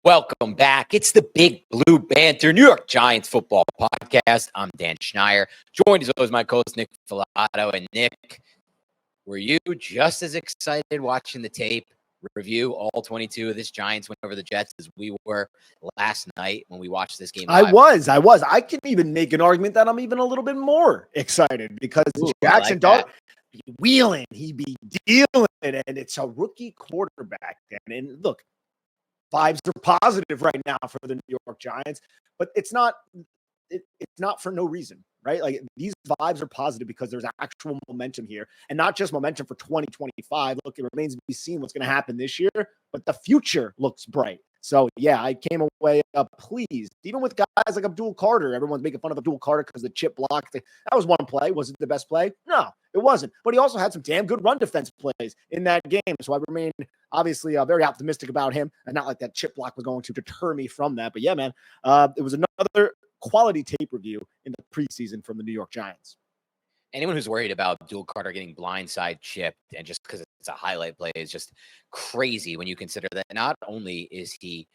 Welcome back. It's the Big Blue Banter New York Giants football podcast. I'm Dan Schneier, joined as always my co-host Nick Falato. And Nick, were you just as excited watching the tape review all 22 of this Giants win over the Jets as we were last night when we watched this game live? I was. I can even make an argument that I'm even a little bit more excited because Jackson Dart be wheeling, he be dealing, and it's a rookie quarterback. And look, vibes are positive right now for the New York Giants, but it's not for no reason, right? Like, these vibes are positive because there's actual momentum here, and not just momentum for 2025. Look, it remains to be seen what's going to happen this year, but the future looks bright. So yeah, I came away pleased. Even with guys like Abdul Carter, everyone's making fun of Abdul Carter because the chip block. That was one play. Was it the best play? No, it wasn't. But he also had some damn good run defense plays in that game. So I remain obviously very optimistic about him, and not like that chip block was going to deter me from that. But yeah, man, it was another quality tape review in the preseason from the New York Giants. Anyone who's worried about Abdul Carter getting blindside chipped and just because it's a highlight play is just crazy when you consider that not only is he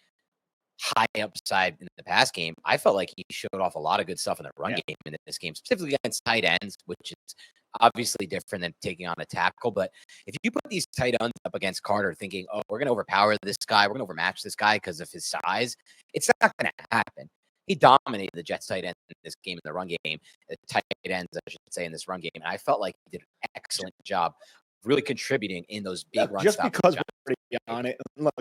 high upside in the pass game, I felt like he showed off a lot of good stuff in the run game in this game, specifically against tight ends, which is obviously different than taking on a tackle. But if you put these tight ends up against Carter thinking, oh, we're going to overpower this guy, we're going to overmatch this guy because of his size, it's not going to happen. He dominated the Jets tight end in this game in the run game, tight ends, I should say, in this run game. And I felt like he did an excellent job really contributing in those big runs. Just because we're already on it, look,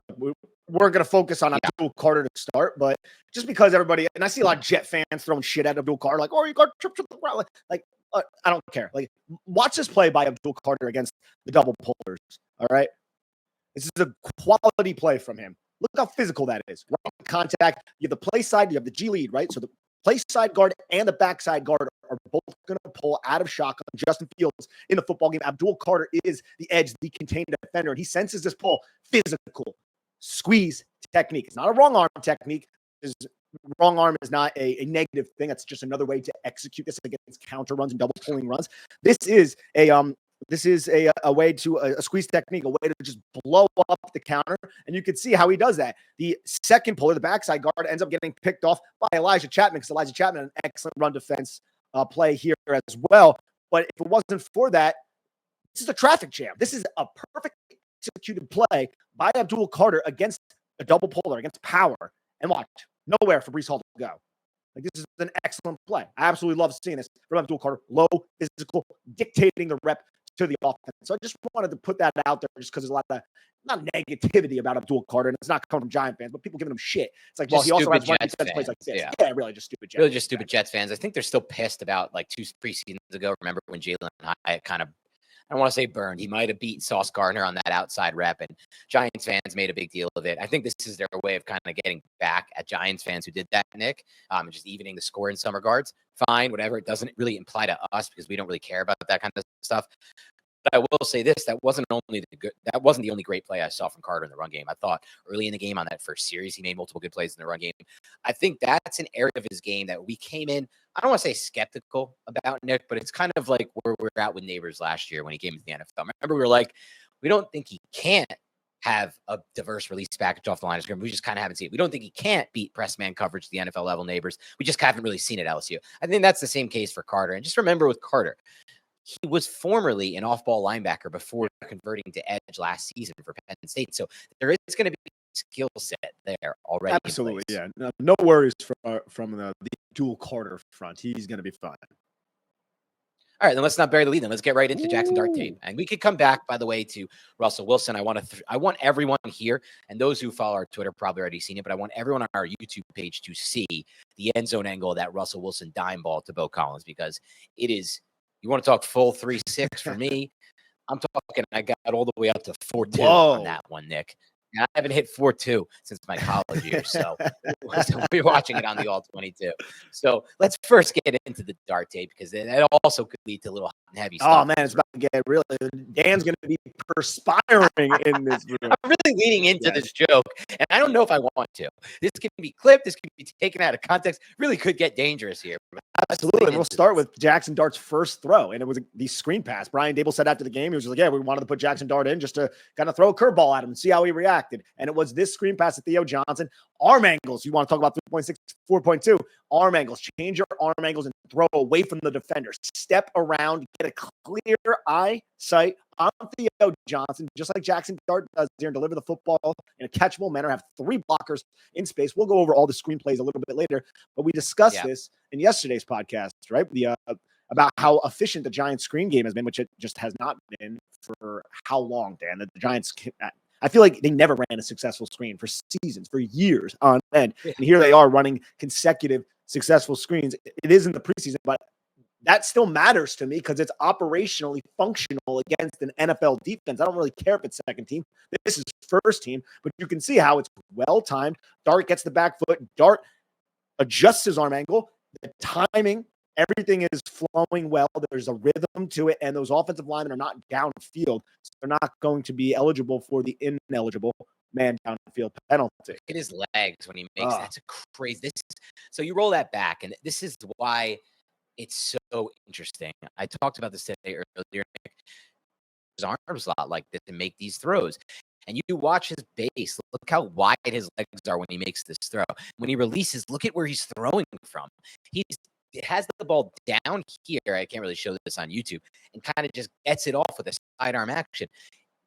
we're going to focus on Abdul Carter to start, but just because everybody, and I see a lot of Jet fans throwing shit at Abdul Carter, like, oh, you got tripped the route. Like, I don't care. Like, watch this play by Abdul Carter against the double pullers. All right. This is a quality play from him. Look how physical that is. Right contact. You have the play side, you have the G lead, right? So the play side guard and the backside guard are both going to pull out of shotgun. Justin Fields in the football game. Abdul Carter is the edge, the contained defender, and he senses this pull. Physical squeeze technique. It's not a wrong arm technique. Wrong arm is not a negative thing. That's just another way to execute this against counter runs and double pulling runs. This is a way to a squeeze technique, a way to just blow up the counter. And you can see how he does that. The second puller, the backside guard, ends up getting picked off by Elijah Chapman because Elijah Chapman had an excellent run defense play here as well. But if it wasn't for that, this is a traffic jam. This is a perfect executed play by Abdul Carter against a double puller, against power. And watch, nowhere for Breece Hall to go. Like, this is an excellent play. I absolutely love seeing this from Abdul Carter. Low, physical, dictating the rep to the offense. So I just wanted to put that out there just because there's a lot of not negativity about Abdul Carter, and it's not coming from Giant fans, but people giving him shit. It's like, well, he also has one defense plays like this. Yeah, really just stupid Jets. Really just stupid Jets fans. I think they're still pissed about like 2 preseasons ago. Remember when Jalen Hyatt kind of, I don't want to say burned. He might have beat Sauce Gardner on that outside rep, and Giants fans made a big deal of it. I think this is their way of kind of getting back at Giants fans who did that, Nick, and just evening the score in some regards. Fine, whatever. It doesn't really imply to us because we don't really care about that kind of stuff. But I will say this: that wasn't the only great play I saw from Carter in the run game. I thought early in the game on that first series, he made multiple good plays in the run game. I think that's an area of his game that we came in, I don't want to say skeptical about, Nick, but it's kind of like where we're at with Neighbors last year when he came into the NFL. Remember, we were like, we don't think he can't have a diverse release package off the line of scrimmage. We just kind of haven't seen it. We don't think he can't beat press man coverage to the NFL level, Neighbors. We just haven't really seen it at LSU. I think that's the same case for Carter. And just remember with Carter, he was formerly an off-ball linebacker before converting to edge last season for Penn State. So there is going to be a skill set there already. Absolutely, yeah. No worries from the dual Carter front. He's going to be fine. All right, then let's not bury the lead. Then let's get right into Jackson Dart tape. And we could come back, by the way, to Russell Wilson. I want everyone here, and those who follow our Twitter probably already seen it, but I want everyone on our YouTube page to see the end zone angle of that Russell Wilson dime ball to Bo Collins, because it is, you want to talk full 3-6 for me? I'm talking, I got all the way up to 4-2 on that one, Nick. And I haven't hit 4-2 since my college years, so we're watching it on the All-22. So let's first get into the Dart tape, because that also could lead to a little hot and heavy stuff. Oh, man, it's about to get really – Dan's going to be perspiring in this room. I'm really leaning into this joke, and I don't know if I want to. This can be clipped. This can be taken out of context. Really could get dangerous here. Absolutely. We'll start with Jackson Dart's first throw, and it was the screen pass. Brian Dable said after the game, he was just like, yeah, we wanted to put Jackson Dart in just to kind of throw a curveball at him and see how he reacted. And it was this screen pass to Theo Johnson. Arm angles, you want to talk about 3.6, 4.2, arm angles. Change your arm angles and throw away from the defender. Step around, get a clear eyesight on Theo Johnson, just like Jackson Dart does here, and deliver the football in a catchable manner, have 3 blockers in space. We'll go over all the screenplays a little bit later, but we discussed this in yesterday's podcast, right? About how efficient the Giants screen game has been, which it just has not been for how long, Dan? The Giants, I feel like they never ran a successful screen for seasons, for years on end. And here they are running consecutive successful screens. It is in the preseason, but that still matters to me because it's operationally functional against an NFL defense. I don't really care if it's second team. This is first team, but you can see how it's well-timed. Dart gets the back foot. Dart adjusts his arm angle. The timing, everything is flowing well. There's a rhythm to it, and those offensive linemen are not downfield, so they're not going to be eligible for the ineligible man downfield penalty. Look at his legs when he makes that's a crazy. So you roll that back, and this is why it's so interesting. I talked about this today earlier. His arms a lot like this to make these throws. And you watch his base. Look how wide his legs are when he makes this throw. When he releases, look at where he's throwing from. He has the ball down here. I can't really show this on YouTube. And kind of just gets it off with a sidearm action.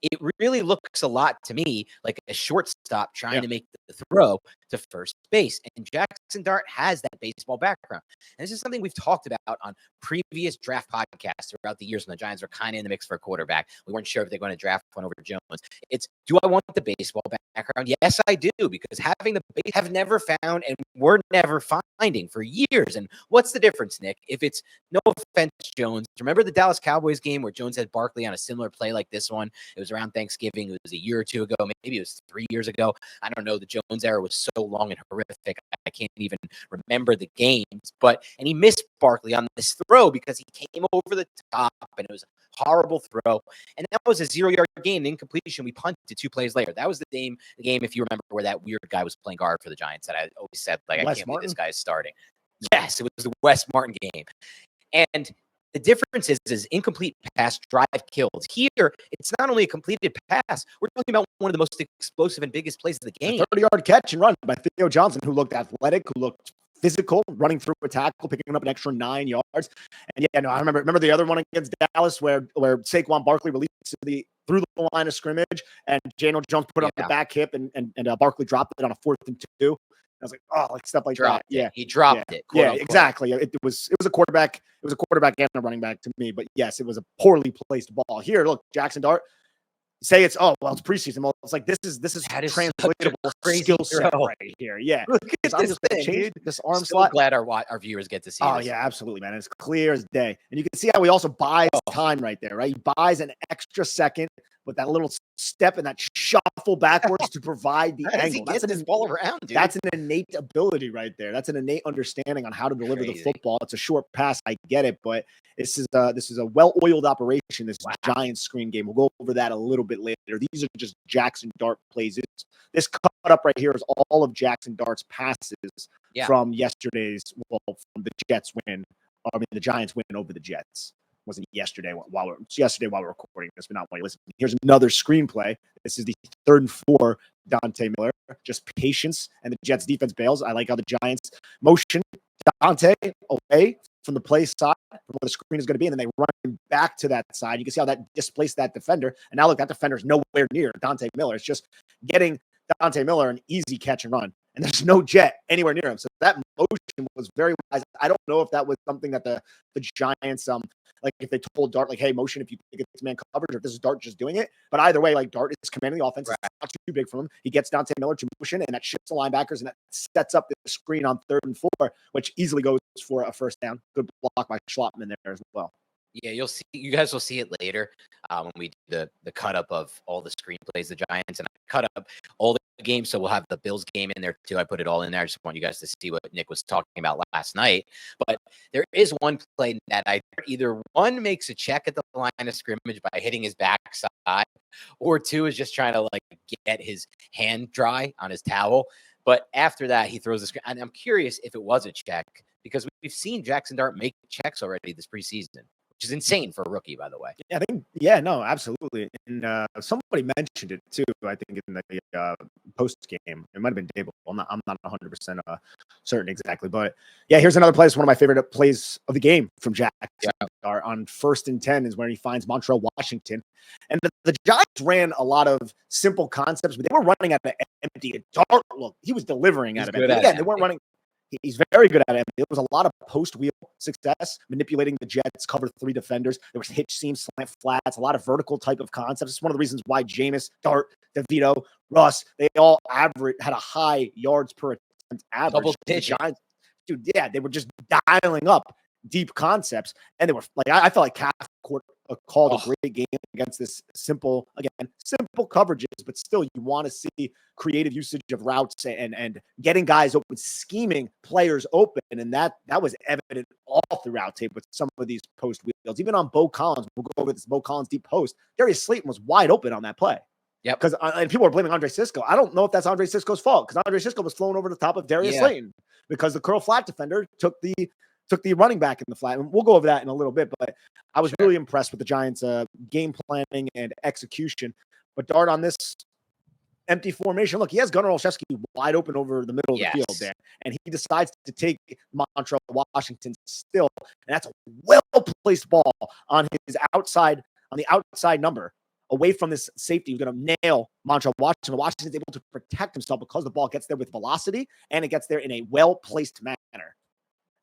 It really looks a lot to me like a shortstop trying to make the throw to first base. And Jackson Dart has that baseball background. And this is something we've talked about on previous draft podcasts throughout the years when the Giants were kind of in the mix for a quarterback. We weren't sure if they're going to draft one over Jones. It's, do I want the baseball background? Yes, I do, because having the base have never found and we're never finding for years. And what's the difference, Nick? If it's, no offense, Jones, remember the Dallas Cowboys game where Jones had Barkley on a similar play like this one? It was around Thanksgiving. It was a year or two ago. Maybe it was 3 years ago. I don't know. The Jones era was so long and horrific. I can't even remember the games. And he missed Barkley on this throw because he came over the top and it was a horrible throw. And that was a 0-yard gain, incompletion. We punted 2 plays later. That was the game, if you remember, where that weird guy was playing guard for the Giants that I always said, like, I can't believe this guy is starting. Yes, it was the Wes Martin game. And the difference is incomplete pass, drive kills. Here, it's not only a completed pass. We're talking about one of the most explosive and biggest plays of the game. 30-yard catch and run by Theo Johnson, who looked athletic, who looked physical, running through a tackle, picking up an extra 9 yards. And I remember the other one against Dallas where Saquon Barkley released through the line of scrimmage, and Daniel Jones put up the back hip, and Barkley dropped it on a 4th and 2. I was like, oh, like stuff like that. Yeah, he dropped it. Yeah, exactly. It was a quarterback. It was a quarterback and a running back to me. But yes, it was a poorly placed ball. Here, look, Jackson Dart. Say it's it's preseason. Well, it's like this is translatable skill set right here. Yeah, look at this thing, dude. This arm slot. Glad our viewers get to see. Oh yeah, absolutely, man. It's clear as day, and you can see how he also buys time right there. Right, he buys an extra second with that little step and that shuffle backwards to provide the angle. That's his ball around, dude. That's an innate ability right there. That's an innate understanding on how to deliver the football. It's a short pass, I get it, but this is a well-oiled operation. This Giants screen game. We'll go over that a little bit later. These are just Jackson Dart plays. This cut up right here is all of Jackson Dart's passes from yesterday's, from the Jets win. The Giants win over the Jets. Wasn't yesterday while we're recording this, but not while you listen. Here's another screenplay. This is the 3rd and 4, Dante Miller. Just patience, and the Jets defense bails. I like how the Giants motion Dante away from the play side, from where the screen is going to be, and then they run him back to that side. You can see how that displaced that defender, and now look, that defender is nowhere near Dante Miller. It's just getting Dante Miller an easy catch and run, and there's no Jet anywhere near him. So that motion was very wise. I don't know if that was something that the Giants like if they told Dart, like, hey, motion if you think it's man coverage, or if this is Dart just doing it. But either way, like, Dart is commanding the offense. Right. It's not too big for him. He gets Dante Miller to motion, and that shifts the linebackers, and that sets up the screen on 3rd and 4, which easily goes for a first down. Good block by Schlottman there as well. Yeah, you guys will see it later when we do the cut up of all the screenplays, the Giants, and I cut up all the games. So we'll have the Bills game in there too. I put it all in there. I just want you guys to see what Nick was talking about last night. But there is one play that either one makes a check at the line of scrimmage by hitting his backside, or 2 is just trying to like get his hand dry on his towel. But after that, he throws the screen. And I'm curious if it was a check, because we've seen Jackson Dart make checks already this preseason, which is insane for a rookie, by the way. Yeah, I think, yeah, no, absolutely. And somebody mentioned it too, I think, in the post game. It might have been Dable. I'm not 100% certain exactly. But yeah, here's another play. It's one of my favorite plays of the game from Jackson Dart on 1st and 10 is where he finds Montreal Washington. And the Giants ran a lot of simple concepts, but they were running out of empty. Dart, look, he was delivering out of empty. Again, they weren't running. He's very good at it. There was a lot of post-wheel success, manipulating the Jets, cover 3 defenders. There was hitch seam, slant flats, a lot of vertical type of concepts. It's one of the reasons why Jameis, Dart, DeVito, Russ, they all had a high yards per attempt average. Double digit. Giants, dude, yeah, they were just dialing up deep concepts. And they were like, I felt like Calf called a great game against this simple coverages, but still you want to see creative usage of routes and getting guys open, scheming players open. And that was evident all throughout tape with some of these post wheels, even on Bo Collins. We'll go over this Bo Collins deep post. Darius Slayton was wide open on that play. Yeah, because and people are blaming Andre Sisco. I don't know if that's Andre Sisco's fault, because Andre Sisco was flown over the top of Darius Slayton because the curl flat defender took the running back in the flat. And we'll go over that in a little bit, but I was really impressed with the Giants' game planning and execution. But Dart on this empty formation, look, he has Gunnar Olszewski wide open over the middle of the field there, and he decides to take Montreal Washington still, and that's a well-placed ball on his outside, on the outside number, away from this safety who's going to nail Montreal Washington. Washington's able to protect himself because the ball gets there with velocity, and it gets there in a well-placed manner.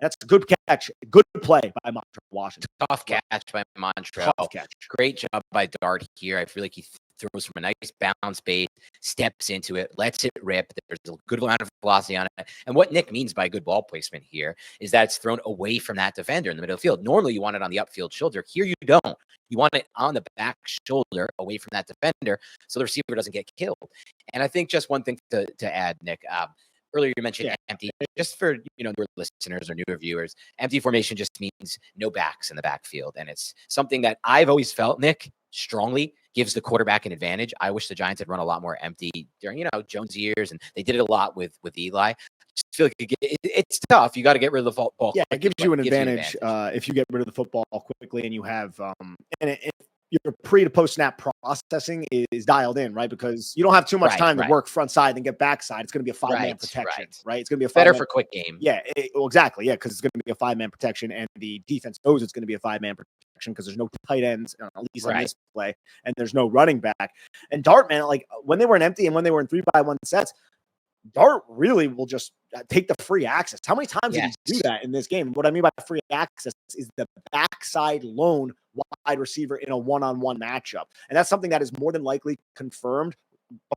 That's a good catch. Good play by Montreal Washington. Tough catch by Montreal. Tough catch. Great job by Dart here. I feel like he throws from a nice bounce base, steps into it, lets it rip. There's a good amount of velocity on it. And what Nick means by good ball placement here is that it's thrown away from that defender in the middle of the field. Normally, you want it on the upfield shoulder. Here, you don't. You want it on the back shoulder away from that defender so the receiver doesn't get killed. And I think just one thing to add, Nick, earlier you mentioned empty. Just for newer listeners or newer viewers, empty formation just means no backs in the backfield, and it's something that I've always felt, Nick, strongly gives the quarterback an advantage. I wish the Giants had run a lot more empty during Jones' years, and they did it a lot with Eli. Just feel like it's tough. You got to get rid of the ball. Yeah, it gives you an advantage if you get rid of the football quickly and you have your pre to post snap processing is dialed in, right? Because you don't have too much time to work front side and get backside. It's going to be a 5-man protection, right? It's going to be a better for quick game. Yeah, exactly. Yeah, because it's going to be a 5-man protection, and the defense knows it's going to be a 5-man protection because there's no tight ends, at least on this play, and there's no running back. And Dart, man, like when they were in empty and when they were in 3-by-1 sets, Dart really will just take the free access. How many times did he do that in this game? What I mean by free access is the backside lone wide receiver in a one-on-one matchup. And that's something that is more than likely confirmed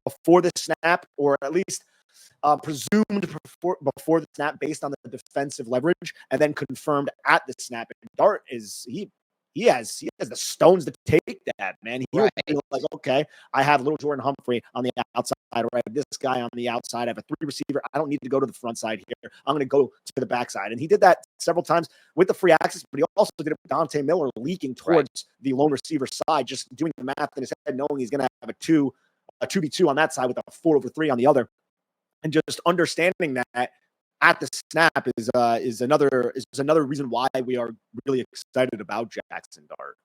before the snap, or at least presumed before the snap based on the defensive leverage, and then confirmed at the snap. And Dart he has the stones to take that, man. He'll be like, okay, I have little Jordan Humphrey on the outside, or I have this guy on the outside. I have a 3 receiver. I don't need to go to the front side here. I'm going to go to the backside. And he did that several times with the free access, but he also did it with Dante Miller leaking towards the lone receiver side, just doing the math in his head, knowing he's going to have a 2v2 on that side with a 4/3 on the other. And just understanding that at the snap is another reason why we are really excited about Jackson Dart.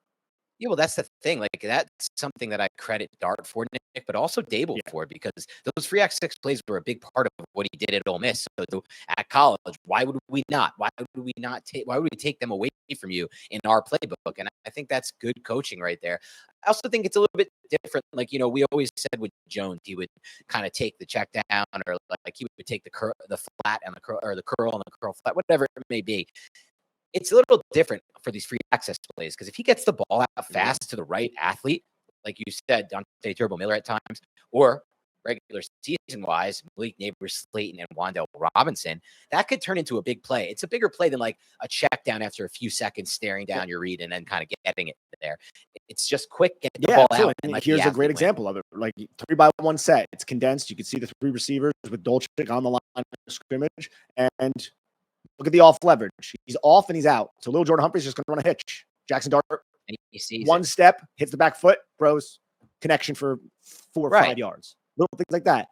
Yeah, well, that's the thing. Like, that's something that I credit Dart for, Nick, but also Dable for, because those free access plays were a big part of what he did at Ole Miss. So at college, why would we take them away from you in our playbook? And I think that's good coaching right there. I also think it's a little bit different. Like, we always said with Jones, he would kind of take the check down, or like he would take the flat and the curl, or the curl and the curl flat, whatever it may be. It's a little different for these free access plays, because if he gets the ball out fast to the right athlete, like you said, Dante Turbo Miller at times, or regular season-wise, Malik Neighbors, Slayton, and Wan'Dale Robinson, that could turn into a big play. It's a bigger play than like a check down after a few seconds staring down your read and then kind of getting it there. It's just quick, get the ball out. And here's a great example of it. Like 3-by-1 set. It's condensed. You can see the 3 receivers with Dolchik on the line of scrimmage, and look at the off leverage. He's off and he's out. So little Jordan Humphrey's just going to run a hitch. Jackson Dart, one step, hits the back foot, throws connection for 4 or 5 yards. Little things like that.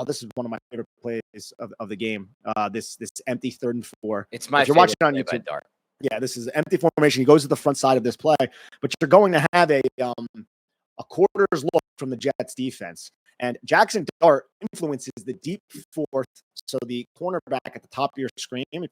this is one of my favorite plays of the game. This empty 3rd and 4. It's my if you're favorite watching on play by YouTube. Dart. Yeah, this is empty formation. He goes to the front side of this play, but you're going to have a quarter's look from the Jets defense. And Jackson Dart influences the deep 4th. So the cornerback at the top of your screen, if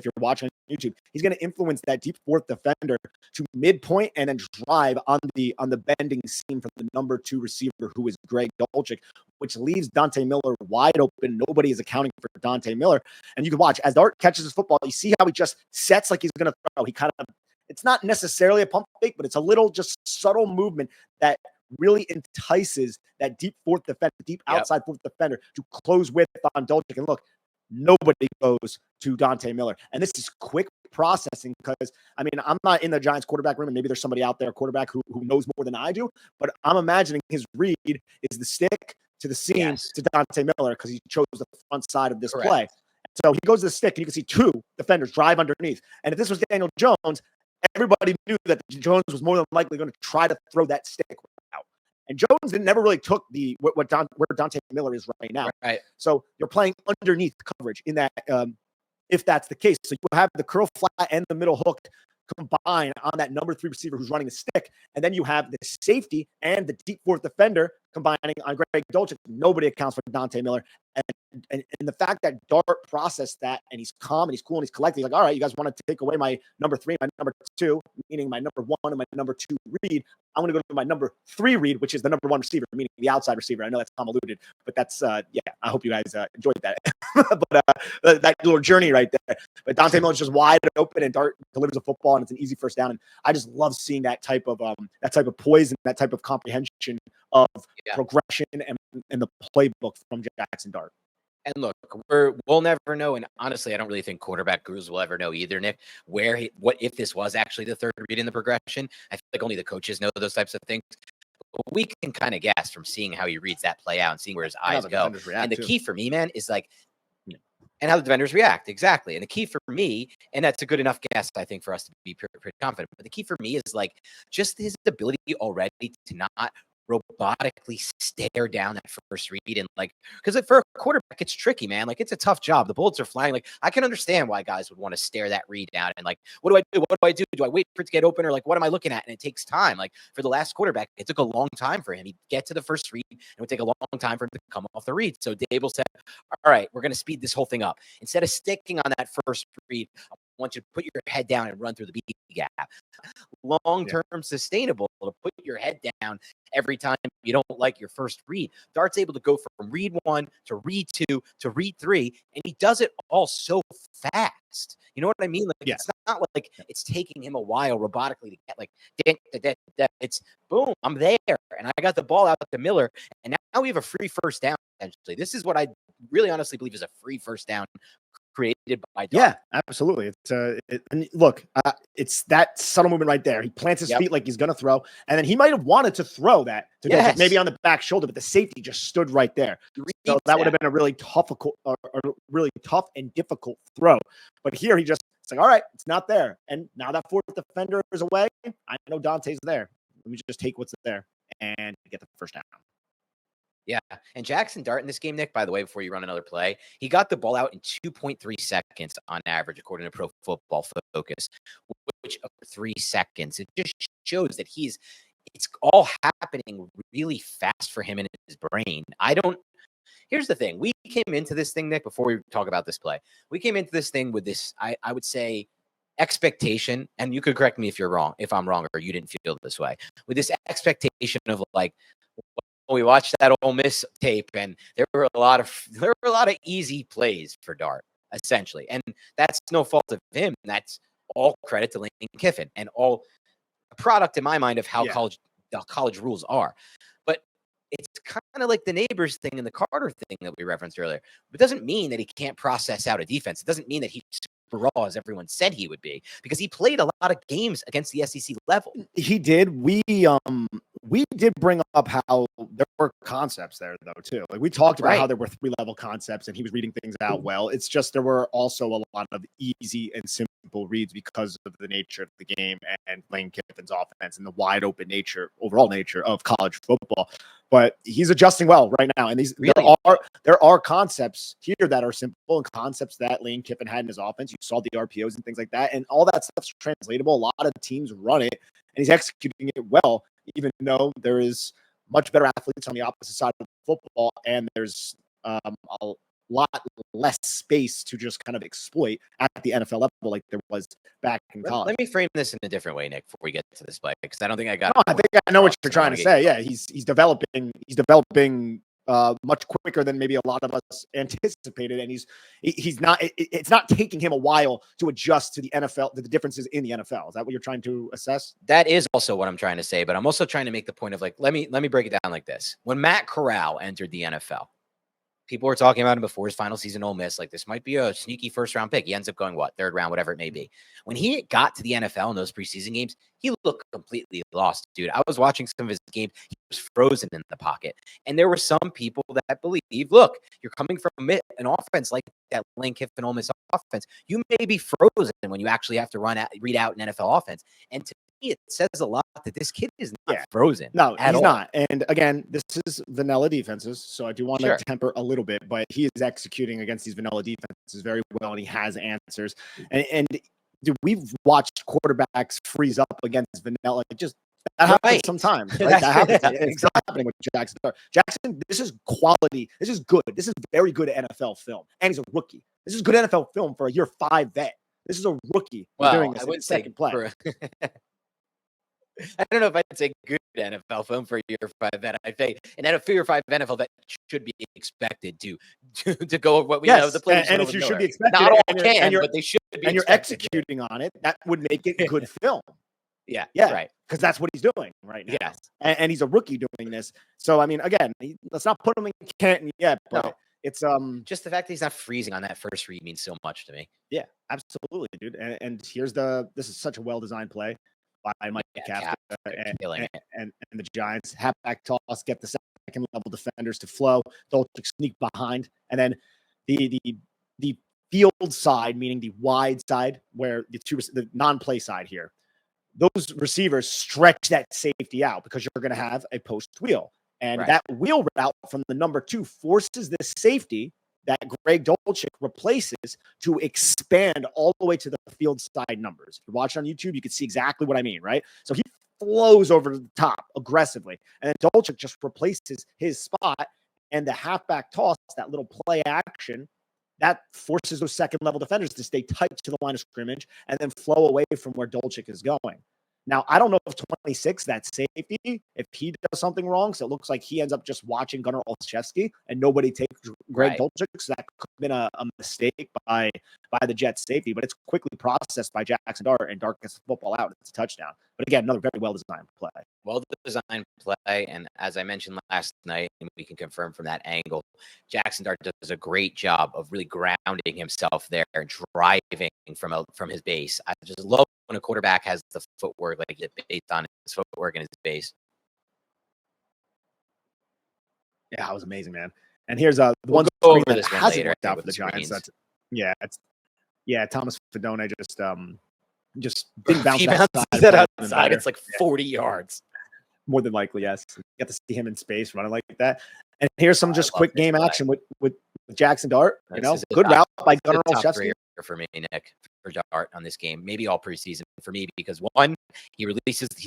you're watching on YouTube, he's going to influence that deep 4th defender to midpoint and then drive on the bending seam from the number 2 receiver, who is Greg Dulcich, which leaves Dante Miller wide open. Nobody is accounting for Dante Miller. And you can watch as Dart catches his football, you see how he just sets like he's going to throw. He kind of, it's not necessarily a pump fake, but it's a little just subtle movement that really entices that deep 4th defender, deep outside 4th defender to close with on Dulcich. And look, nobody goes to Dante Miller. And this is quick processing because, I mean, I'm not in the Giants quarterback room, and maybe there's somebody out there, quarterback, who knows more than I do, but I'm imagining his read is the stick to the seam to Dante Miller because he chose the front side of this play. So he goes to the stick, and you can see 2 defenders drive underneath. And if this was Daniel Jones, everybody knew that Jones was more than likely going to try to throw that stick out. And Jones never really took where Dante Miller is right now. Right. So you're playing underneath coverage in that, if that's the case. So you have the curl flat and the middle hook combine on that number 3 receiver who's running the stick. And then you have the safety and the deep 4th defender combining on Greg Dulcich. Nobody accounts for Dante Miller. And the fact that Dart processed that, and he's calm and he's cool and he's collected, he's like, all right, you guys want to take away my number 3, my number 2, meaning my number 1 and my number 2 read. I'm going to go to my number 3 read, which is the number 1 receiver, meaning the outside receiver. I know that's convoluted, but that's, I hope you guys enjoyed that. But that little journey right there. But Dante Miller's just wide open, and Dart delivers a football, and it's an easy first down. And I just love seeing that type of poise and that type of comprehension of progression and the playbook from Jackson Dart. And look, we'll never know. And honestly, I don't really think quarterback gurus will ever know either, Nick, what if this was actually the 3rd read in the progression. I feel like only the coaches know those types of things. But we can kind of guess from seeing how he reads that play out and seeing where his eyes go. And the key for me, man, is like, and how the defenders react. Exactly. And the key for me, and that's a good enough guess, I think, for us to be pretty confident. But the key for me is like just his ability already to not robotically stare down that first read. And like, because for a quarterback, it's tricky, man. Like, it's a tough job. The bullets are flying. Like, I can understand why guys would want to stare that read down and like, what do I do? What do I do? Do I wait for it to get open, or like, what am I looking at? And it takes time. Like, for the last quarterback, it took a long time for him. He'd get to the first read, and it would take a long time for him to come off the read. So Dable said, all right, we're going to speed this whole thing up. Instead of sticking on that first read, I want you to put your head down and run through the B gap. Long-term sustainable to put your head down every time you don't like your first read. Dart's able to go from read 1 to read 2 to read 3, and he does it all so fast. You know what I mean? Like, it's not like it's taking him a while robotically to get like, it's boom, I'm there, and I got the ball out to Miller, and now we have a free first down. Essentially, this is what I really honestly believe is a free first down created by Dart. Yeah, absolutely. And look, it's that subtle movement right there. He plants his feet like he's going to throw, and then he might have wanted to throw that to maybe on the back shoulder, but the safety just stood right there. So that would have been a really tough and difficult throw. But here it's like, all right, it's not there, and now that 4th defender is away. I know Dante's there. Let me just take what's there and get the first down. Yeah. And Jackson Dart in this game, Nick, by the way, before you run another play, he got the ball out in 2.3 seconds on average, according to Pro Football Focus, which of 3 seconds. It just shows that it's all happening really fast for him in his brain. Here's the thing. We came into this thing, Nick, before we talk about this play. We came into this thing with this, I would say, expectation, and you could correct me if I'm wrong, or you didn't feel this way, with this expectation of like, we watched that Ole Miss tape, and there were a lot of easy plays for Dart, essentially, and that's no fault of him. That's all credit to Lane Kiffin, and all a product in my mind of how college rules are. But it's kind of like the Neighbors thing and the Carter thing that we referenced earlier. It doesn't mean that he can't process out a defense. It doesn't mean that he's super raw as everyone said he would be, because he played a lot of games against the SEC level. He did. We did bring up how there were concepts there, though, too. Like, we talked about how there were 3-level concepts, and he was reading things out well. It's just there were also a lot of easy and simple simple reads because of the nature of the game and Lane Kiffin's offense and the wide open overall nature of college football. But he's adjusting well right now. And there are concepts here that are simple and concepts that Lane Kiffin had in his offense. You saw the RPOs and things like that. And all that stuff's translatable. A lot of teams run it, and he's executing it well, even though there is much better athletes on the opposite side of football, and there's a lot less space to just kind of exploit at the NFL level like there was back in college. Let me frame this in a different way, Nick, before we get to this play, because I don't think I got. No, I think I know what you're trying to say. Yeah, he's developing. He's developing much quicker than maybe a lot of us anticipated, and he's not. It's not taking him a while to adjust to the NFL, to the differences in the NFL. Is that what you're trying to assess? That is also what I'm trying to say, but I'm also trying to make the point of, like, let me break it down like this. When Matt Corral entered the NFL, people were talking about him before his final season Ole Miss. Like, this might be a sneaky first-round pick. He ends up going, third round, whatever it may be. When he got to the NFL in those preseason games, he looked completely lost, dude. I was watching some of his games. He was frozen in the pocket. And there were some people that believe, look, you're coming from an offense like that Lane Kiffin Ole Miss offense. You may be frozen when you actually have to read out an NFL offense. And to me, it says a lot that this kid is not frozen. No, he's not. And again, this is vanilla defenses, so I do want to temper a little bit, but he is executing against these vanilla defenses very well, and he has answers. And dude, we've watched quarterbacks freeze up against vanilla. That happens sometimes. Right? That happens. It's not happening with Jackson. Jackson, this is quality. This is good. This is very good NFL film. And he's a rookie. This is good NFL film for a year 5 vet. This is a rookie doing this in second play. I don't know if I'd say good NFL film for a year 5 vet. I'd say an year 5 NFL that should be expected to go over what we know the players. And if you should be expected, not all can, but they should be. And you're executing on it, that would make it good film. Yeah, right. Because that's what he's doing right now. Yes, and he's a rookie doing this. So I mean, again, let's not put him in Canton yet. But no. It's just the fact that he's not freezing on that first read means so much to me. Yeah, absolutely, dude. And this is such a well-designed play by Mike Kafka and the Giants. Halfback toss, get the second level defenders to flow. They'll sneak behind, and then the field side, meaning the wide side, where the non-play side here, those receivers stretch that safety out because you're going to have a post wheel, and that wheel route from the number 2 forces this safety that Greg Dolchik replaces to expand all the way to the field side numbers. If you're watching on YouTube, you can see exactly what I mean, right? So he flows over the top aggressively, and then Dolchik just replaces his spot, and the halfback toss, that little play action, that forces those second-level defenders to stay tight to the line of scrimmage and then flow away from where Dolchik is going. Now, I don't know if 26, that safety, if he does something wrong, so it looks like he ends up just watching Gunnar Olszewski and nobody takes Greg Dolchik, so that could have been a mistake by the Jets safety, but it's quickly processed by Jackson Dart, and Dart gets the football out. It's a touchdown. But again, another very well-designed play. Well-designed play, and as I mentioned last night, and we can confirm from that angle, Jackson Dart does a great job of really grounding himself there and driving from his base. I just love when a quarterback has the footwork, like based on his footwork and his base. Yeah, that was amazing, man. And here's we'll go over this one later out for the Giants. Thomas Fedone just didn't bounce outside. It's like 40 yards. More than likely, yes. You got to see him in space running like that. And here's some just quick game action with Jackson Dart. Good route by Gunnar Olszewski. For me, Nick, for Dart on this game, maybe all preseason for me, because one, he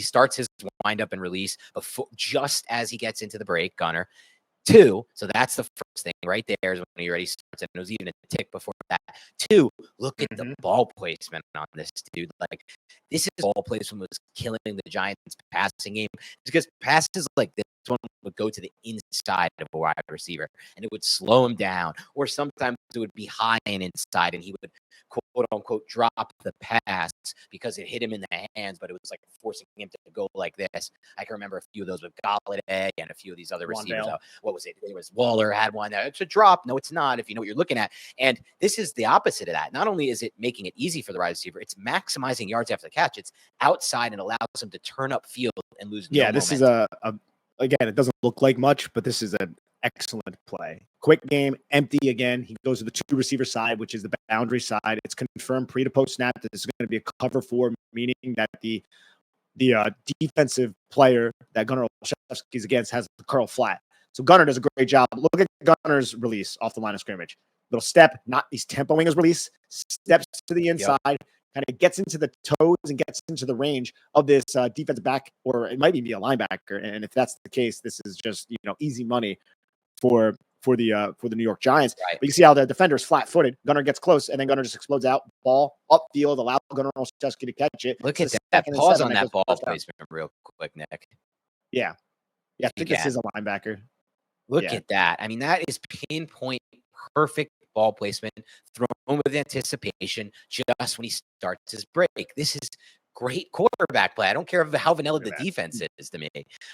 starts his wind up and release before, just as he gets into the break, Gunnar. 2, so that's the first thing right there is when he already starts, and it was even a tick before that. 2, look at the ball placement on this dude. Like, this is ball placement was killing the Giants' passing game, because passes like this one would go to the inside of a wide receiver and it would slow him down, or sometimes it would be high and inside and he would quote unquote drop the pass because it hit him in the hands, but it was like forcing him to go like this. I can remember a few of those with Galladay and a few of these other receivers. What was it? It was Waller had one there. It's a drop. No, it's not, if you know what you're looking at. And this is the opposite of that. Not only is it making it easy for the wide receiver, it's maximizing yards after the catch. It's outside and allows him to turn up field and lose. Yeah, this is again, it doesn't look like much, but this is excellent play. Quick game, empty again. He goes to the 2 receiver side, which is the boundary side. It's confirmed pre to post snap that this is going to be a cover 4, meaning that the defensive player that Gunnar Olszewski's against has the curl flat. So Gunnar does a great job. Look at Gunnar's release off the line of scrimmage. Little step, not he's tempoing his release, steps to the inside, kind of gets into the toes and gets into the range of this defensive back, or it might even be a linebacker. And if that's the case, this is just, easy money for the New York Giants. Right. But you see how the defender is flat-footed. Gunnar gets close, and then Gunnar just explodes out. Ball upfield, allow Gunnar Olszewski to catch it. Look at that. Pause on that ball placement real quick, Nick. Yeah. I think this is a linebacker. Look at that. I mean, that is pinpoint perfect ball placement, thrown with anticipation just when he starts his break. This is great quarterback play. I don't care how vanilla the defense is to me.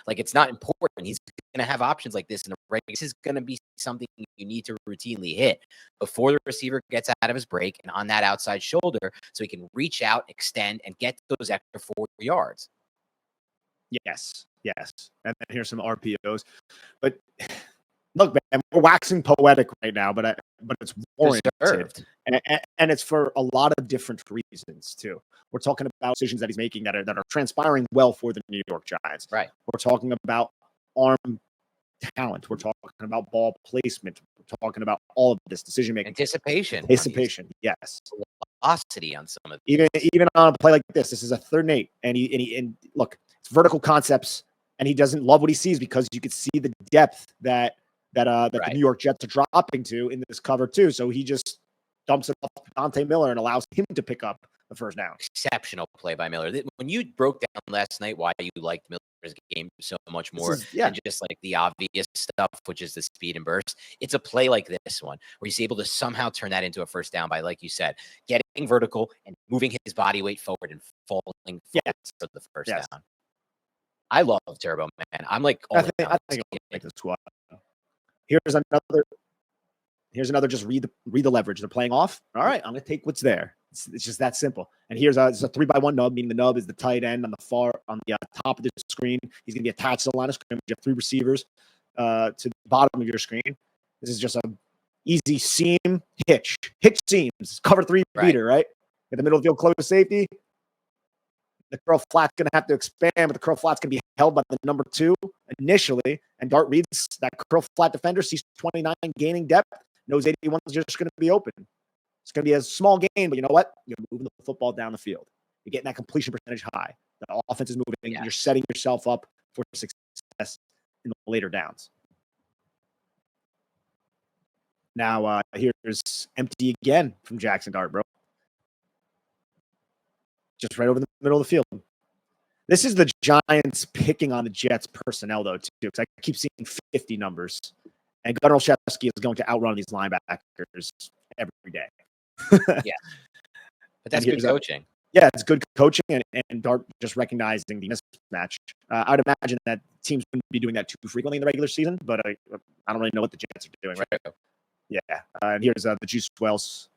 Like, it's not important. He's going to have options like this in the break. This is going to be something you need to routinely hit before the receiver gets out of his break and on that outside shoulder so he can reach out, extend, and get those extra 4 yards. Yes. And then here's some RPOs. But look, man, we're waxing poetic right now, but it's warranted. And it's for a lot of different reasons, too. We're talking about decisions that he's making that are transpiring well for the New York Giants. Right. We're talking about arm talent. We're talking about ball placement. We're talking about all of this decision-making. Anticipation, yes. Velocity on some of these. Even on a play like this is a 3rd and 8. And look, it's vertical concepts, and he doesn't love what he sees because you could see the depth that the New York Jets are dropping to in this cover too. So he just dumps it off to Dante Miller and allows him to pick up the first down. Exceptional play by Miller. When you broke down last night why you liked Miller's game so much more than just like the obvious stuff, which is the speed and burst, it's a play like this one where he's able to somehow turn that into a first down by, like you said, getting vertical and moving his body weight forward and falling for the first down. I love Turbo, man. I'm like, I think I'll make the squad. Here's another. Just read the leverage. They're playing off. All right, I'm gonna take what's there. It's just that simple. And here's a 3x1 nub, meaning the nub is the tight end on the top of the screen. He's gonna be attached to the line of scrimmage. You have 3 receivers to the bottom of your screen. This is just a easy seam hitch seams, cover 3 beater, right? In the middle of the field, close to safety. The curl flat's going to have to expand, but the curl flat's going to be held by the number 2 initially. And Dart reads that curl flat defender, sees 29 gaining depth, knows 81 is just going to be open. It's going to be a small gain, but you know what? You're moving the football down the field. You're getting that completion percentage high. The offense is moving. Yeah. You're setting yourself up for success in the later downs. Now, here's empty again from Jackson Dart, bro. Just right over the middle of the field. This is the Giants picking on the Jets personnel, though, too, because I keep seeing 50 numbers. And Gunnar Olszewski is going to outrun these linebackers every day. Yeah. But that's good coaching. Yeah, it's good coaching and Dart just recognizing the mismatch. I would imagine that teams wouldn't be doing that too frequently in the regular season, but I don't really know what the Jets are doing right now. Yeah. And here's the Juice Wells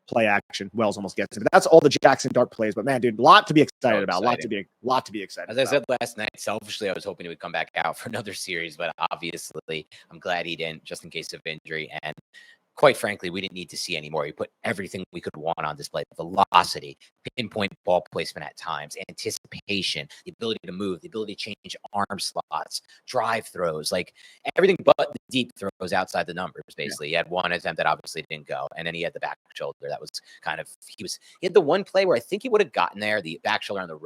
play action. Wells almost gets it. But that's all the Jackson Dart plays. But man, dude, a lot to be excited about. A lot to be excited about. As I said last night, selfishly, I was hoping he would come back out for another series, but obviously I'm glad he didn't, just in case of injury. And quite frankly, we didn't need to see any more. He put everything we could want on display. Velocity, pinpoint ball placement at times, anticipation, the ability to move, the ability to change arm slots, drive throws, like everything but the deep throws outside the numbers, basically. He had one attempt that obviously didn't go, and then he had the back shoulder. That was kind of, he had the one play where I think he would have gotten there, the back shoulder on the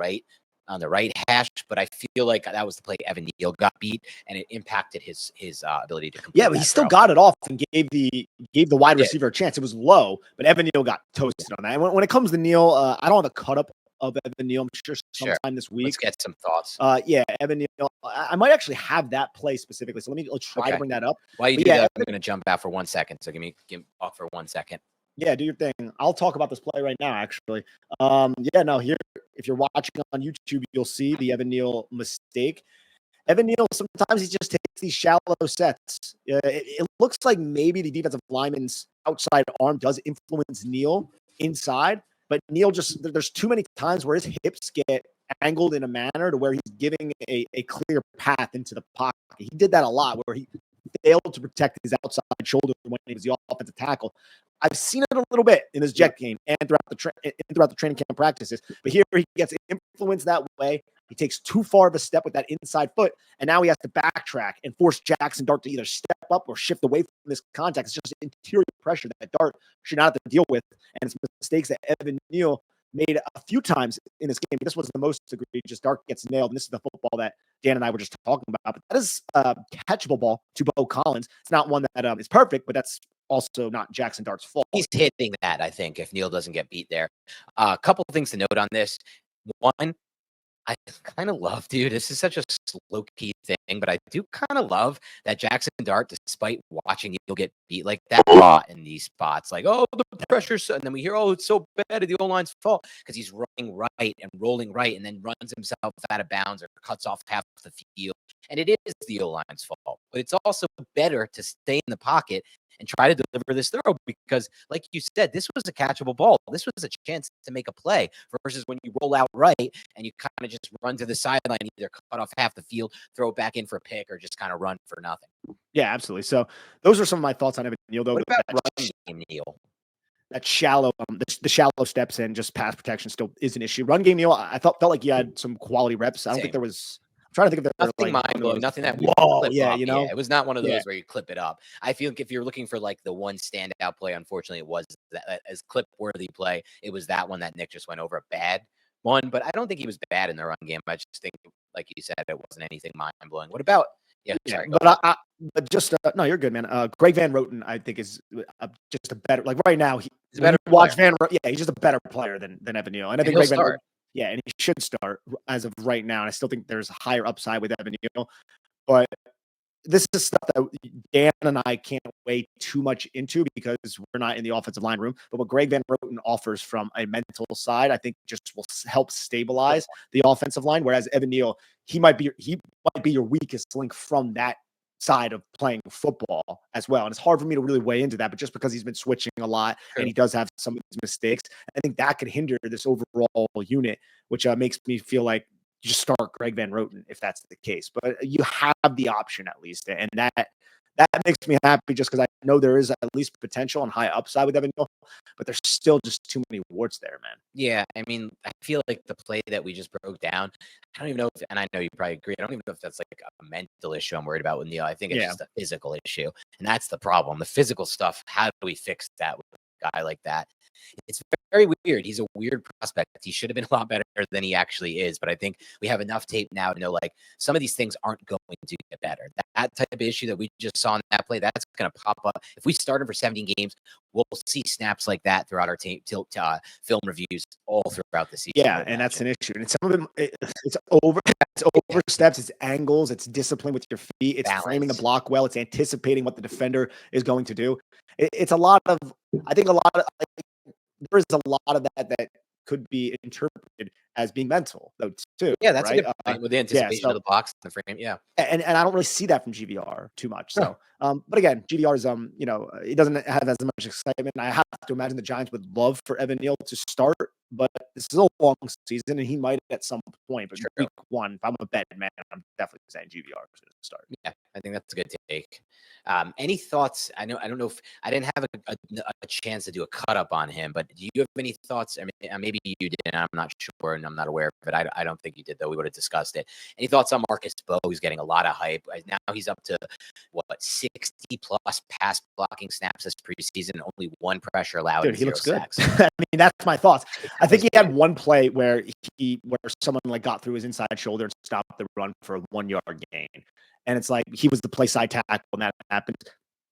right hash, but I feel like that was the play Evan Neal got beat, and it impacted his ability to complete. Yeah, but he still got it off and gave the wide receiver a chance. It was low, but Evan Neal got toasted on that. And when it comes to Neal, I don't have a cut up of Evan Neal. I'm sure sometime this week. Let's get some thoughts. Yeah, Evan Neal. I might actually have that play specifically. So let's try to bring that up. While you do that, I'm going to jump out for 1 second. So give me off for 1 second. Yeah, do your thing. I'll talk about this play right now, actually. Here, if you're watching on YouTube, you'll see the Evan Neal mistake. Evan Neal, sometimes he just takes these shallow sets. It looks like maybe the defensive lineman's outside arm does influence Neal inside, but Neal there's too many times where his hips get angled in a manner to where he's giving a clear path into the pocket. He did that a lot where he failed to protect his outside shoulder when he was the offensive tackle. I've seen it a little bit in his Jet game and throughout the training camp practices. But here he gets influenced that way. He takes too far of a step with that inside foot, and now he has to backtrack and force Jackson Dart to either step up or shift away from this contact. It's just interior pressure that Dart should not have to deal with, and it's mistakes that Evan Neal made a few times in this game. This was the most egregious. Dart gets nailed, and this is the football that Dan and I were just talking about. But that is a catchable ball to Bo Collins. It's not one that is perfect, but that's also not Jackson Dart's fault. He's hitting that, I think, if Neal doesn't get beat there. A couple of things to note on this. One, I kind of love, dude, this is such a low-key thing, but I do kind of love that Jackson Dart, despite watching Neal get beat like that a lot in these spots, like, oh, the pressure's, and then we hear, oh, it's so bad, the O-line's fault, because he's running right and rolling right and then runs himself out of bounds or cuts off half the field. And it is the O-line's fault, but it's also better to stay in the pocket and try to deliver this throw because, like you said, this was a catchable ball. This was a chance to make a play versus when you roll out right and you kind of just run to the sideline, either cut off half the field, throw it back in for a pick, or just kind of run for nothing. Yeah, absolutely. So those are some of my thoughts on Evan Neal, though. What about run Neal? That shallow, the shallow steps in, just pass protection still is an issue. Run game Neal, I felt like he had some quality reps. I don't think there was. Trying to think of nothing mind-blowing, nothing that it was not one of those where you clip it up. I feel like if you're looking for like the one standout play, unfortunately, it was that as clip-worthy play. It was that one that Nick just went over, a bad one, but I don't think he was bad in the run game. I just think, like you said, it wasn't anything mind-blowing. What about? Sorry, but just no, you're good, man. Greg Van Roten, I think, is just a better. Like right now, he's a better. Watch Van Roten, he's just a better player than Evan Neal, and I think Greg Van Roten. Yeah, and he should start as of right now. And I still think there's a higher upside with Evan Neal. But this is stuff that Dan and I can't weigh too much into because we're not in the offensive line room. But what Greg Van Roten offers from a mental side, I think just will help stabilize the offensive line. Whereas Evan Neal, he might be your weakest link from that side of playing football as well. And it's hard for me to really weigh into that, but just because he's been switching a lot and he does have some of these mistakes, I think that could hinder this overall unit, which makes me feel like you just start Greg Van Roten if that's the case. But you have the option at least, and that makes me happy just because I know there is at least potential and high upside with Evan Neal, but there's still just too many warts there, man. Yeah, I mean, I feel like the play that we just broke down, I don't even know if, and I know you probably agree, I don't even know if that's like a mental issue I'm worried about with Neal. I think it's just a physical issue, and that's the problem. The physical stuff, how do we fix that with a guy like that? It's very weird. He's a weird prospect. He should have been a lot better than he actually is. But I think we have enough tape now to know like some of these things aren't going to get better. That type of issue that we just saw in that play, that's going to pop up. If we start him for 17 games, we'll see snaps like that throughout our film reviews all throughout the season. Yeah, and that's an issue. And some of them, it's oversteps, it's angles, it's discipline with your feet, it's framing the block well, it's anticipating what the defender is going to do. It's a lot of, I think a lot of, there is a lot of that could be interpreted as being mental, though, too. Yeah, that's a good point with the anticipation of the box and the frame. Yeah, and I don't really see that from GVR too much. So, but again, GVR is it doesn't have as much excitement. I have to imagine the Giants would love for Evan Neal to start, but this is a long season, and he might at some point. But week one, if I'm a betting man, I'm definitely saying GVR is going to start. Yeah, I think that's a good take. Any thoughts? I don't know if I didn't have a chance to do a cut up on him, but do you have any thoughts? I mean, maybe you did, and I'm not sure, and I'm not aware of it. I don't think you did, though. We would have discussed it. Any thoughts on Marcus Bo? He's getting a lot of hype. Now he's up to, 60 plus pass blocking snaps this preseason. Only one pressure allowed. Dude, he looks good. I mean, that's my thoughts. I think he had one play where someone like got through his inside shoulder and stopped the run for a 1 yard gain. And it's like he was the play side tackle when that happened.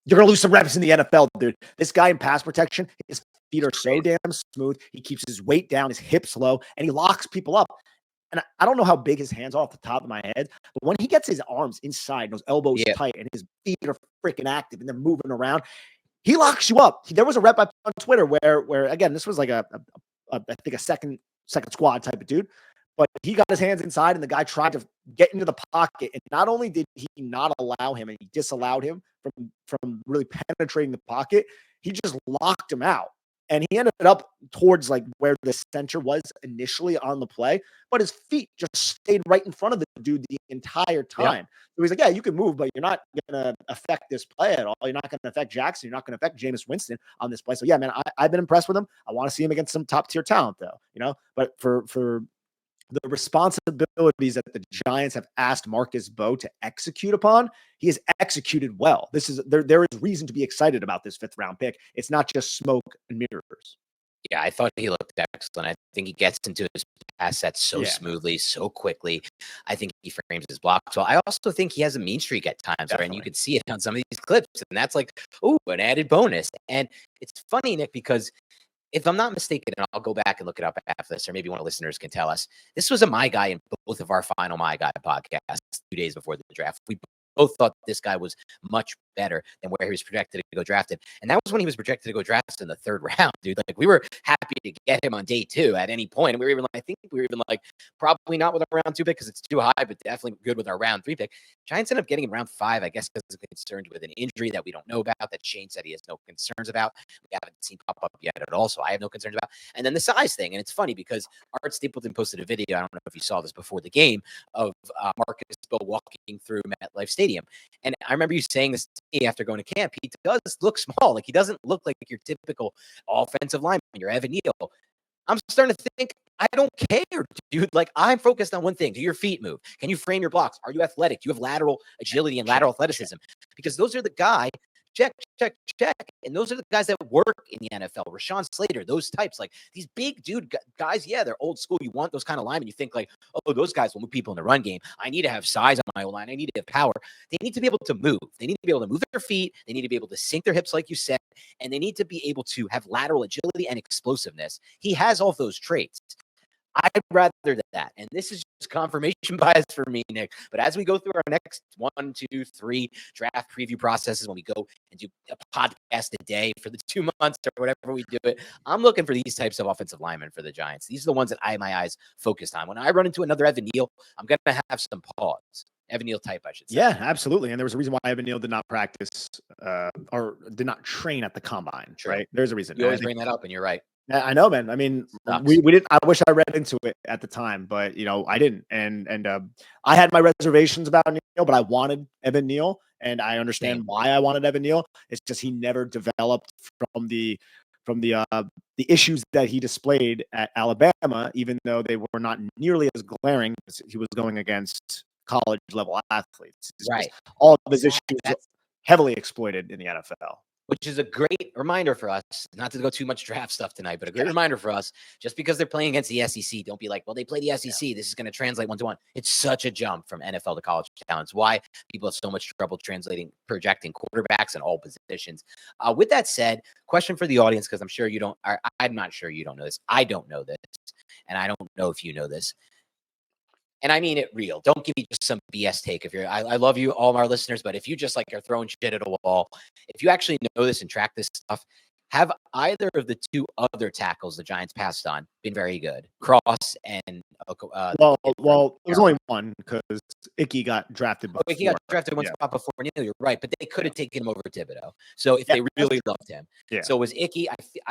You're going to lose some reps in the NFL, dude. This guy in pass protection, his feet are so damn smooth. He keeps his weight down, his hips low, and he locks people up. And I don't know how big his hands are off the top of my head, but when he gets his arms inside, those elbows tight, and his feet are freaking active, and they're moving around, he locks you up. There was a rep on Twitter where again, this was like I think a second squad type of dude, but he got his hands inside, and the guy tried to get into the pocket, and not only did he not allow him, and he disallowed him from really penetrating the pocket, he just locked him out. And he ended up towards like where the center was initially on the play, but his feet just stayed right in front of the dude the entire time. So he's like, yeah, you can move, but you're not going to affect this play at all. You're not going to affect Jackson. You're not going to affect Jameis Winston on this play. So yeah, man, I've been impressed with him. I want to see him against some top tier talent though, but for the responsibilities that the Giants have asked Marcus Bowe to execute upon, he has executed well. There is reason to be excited about this 5th round pick. It's not just smoke and mirrors. Yeah, I thought he looked excellent. I think he gets into his pass sets so smoothly, so quickly. I think he frames his blocks well. I also think he has a mean streak at times, right? And you can see it on some of these clips, and that's like, oh, an added bonus. And it's funny, Nick, because if I'm not mistaken, and I'll go back and look it up after this, or maybe one of the listeners can tell us, this was a My Guy in both of our final My Guy podcasts 2 days before the draft. We both thought this guy was much better than where he was projected to go drafted. And that was when he was projected to go drafted in the 3rd round, dude. Like, we were happy to get him on day 2 at any point. And we were even like, I think we were even like, probably not with our round 2 pick because it's too high, but definitely good with our round 3 pick. Giants ended up getting him round 5, I guess, because he's concerned with an injury that we don't know about, that Shane said he has no concerns about. We haven't seen pop up yet at all, so I have no concerns about. And then the size thing. And it's funny because Art Stapleton posted a video, I don't know if you saw this before the game, of Marcus Bowe walking through MetLife Stadium. And I remember you saying this to me after going to camp. He does look small. Like, he doesn't look like your typical offensive lineman, your Evan Neal. I'm starting to think, I don't care, dude. Like, I'm focused on one thing. Do your feet move? Can you frame your blocks? Are you athletic? Do you have lateral agility and lateral athleticism? Because those are the guy. Check. And those are the guys that work in the NFL. Rashawn Slater, those types, like these big dude guys. Yeah, they're old school. You want those kind of linemen. You think like, oh, those guys will move people in the run game. I need to have size on my O-line. I need to have power. They need to be able to move. They need to be able to move their feet. They need to be able to sink their hips, like you said, and they need to be able to have lateral agility and explosiveness. He has all of those traits. I'd rather that. And this is just confirmation bias for me, Nick. But as we go through our next 1, 2, 3 draft preview processes, when we go and do a podcast a day for the 2 months or whatever we do it, I'm looking for these types of offensive linemen for the Giants. These are the ones that I have my eyes focused on. When I run into another Evan Neal, I'm going to have some pause. Evan Neal type, I should say. Yeah, absolutely. And there was a reason why Evan Neal did not practice or did not train at the combine, right? There's a reason. You always bring that up, and you're right. I know, man. I mean, we didn't. I wish I read into it at the time, but I didn't. And I had my reservations about Neal, but I wanted Evan Neal, and I understand why I wanted Evan Neal. It's just he never developed from the issues that he displayed at Alabama, even though they were not nearly as glaring as he was going against college level athletes. Right. All of his issues heavily exploited in the NFL. Which is a great reminder for us, not to go too much draft stuff tonight, but a great reminder for us, just because they're playing against the SEC, don't be like, well, they play the SEC. This is going to translate 1-to-1. It's such a jump from NFL to college talent. It's why people have so much trouble projecting quarterbacks in all positions. With that said, question for the audience, because I'm not sure you don't know this. I don't know this, and I don't know if you know this. And I mean it real. Don't give me just some BS take. I love you, all our listeners, but if you just like are throwing shit at a wall, if you actually know this and track this stuff, have either of the 2 other tackles the Giants passed on been very good? Cross and well, it was only one because Icky got drafted before. Icky got drafted one spot before Neal. You're right, but they could have taken him over Thibodeau. So if they really loved him, so it was Icky.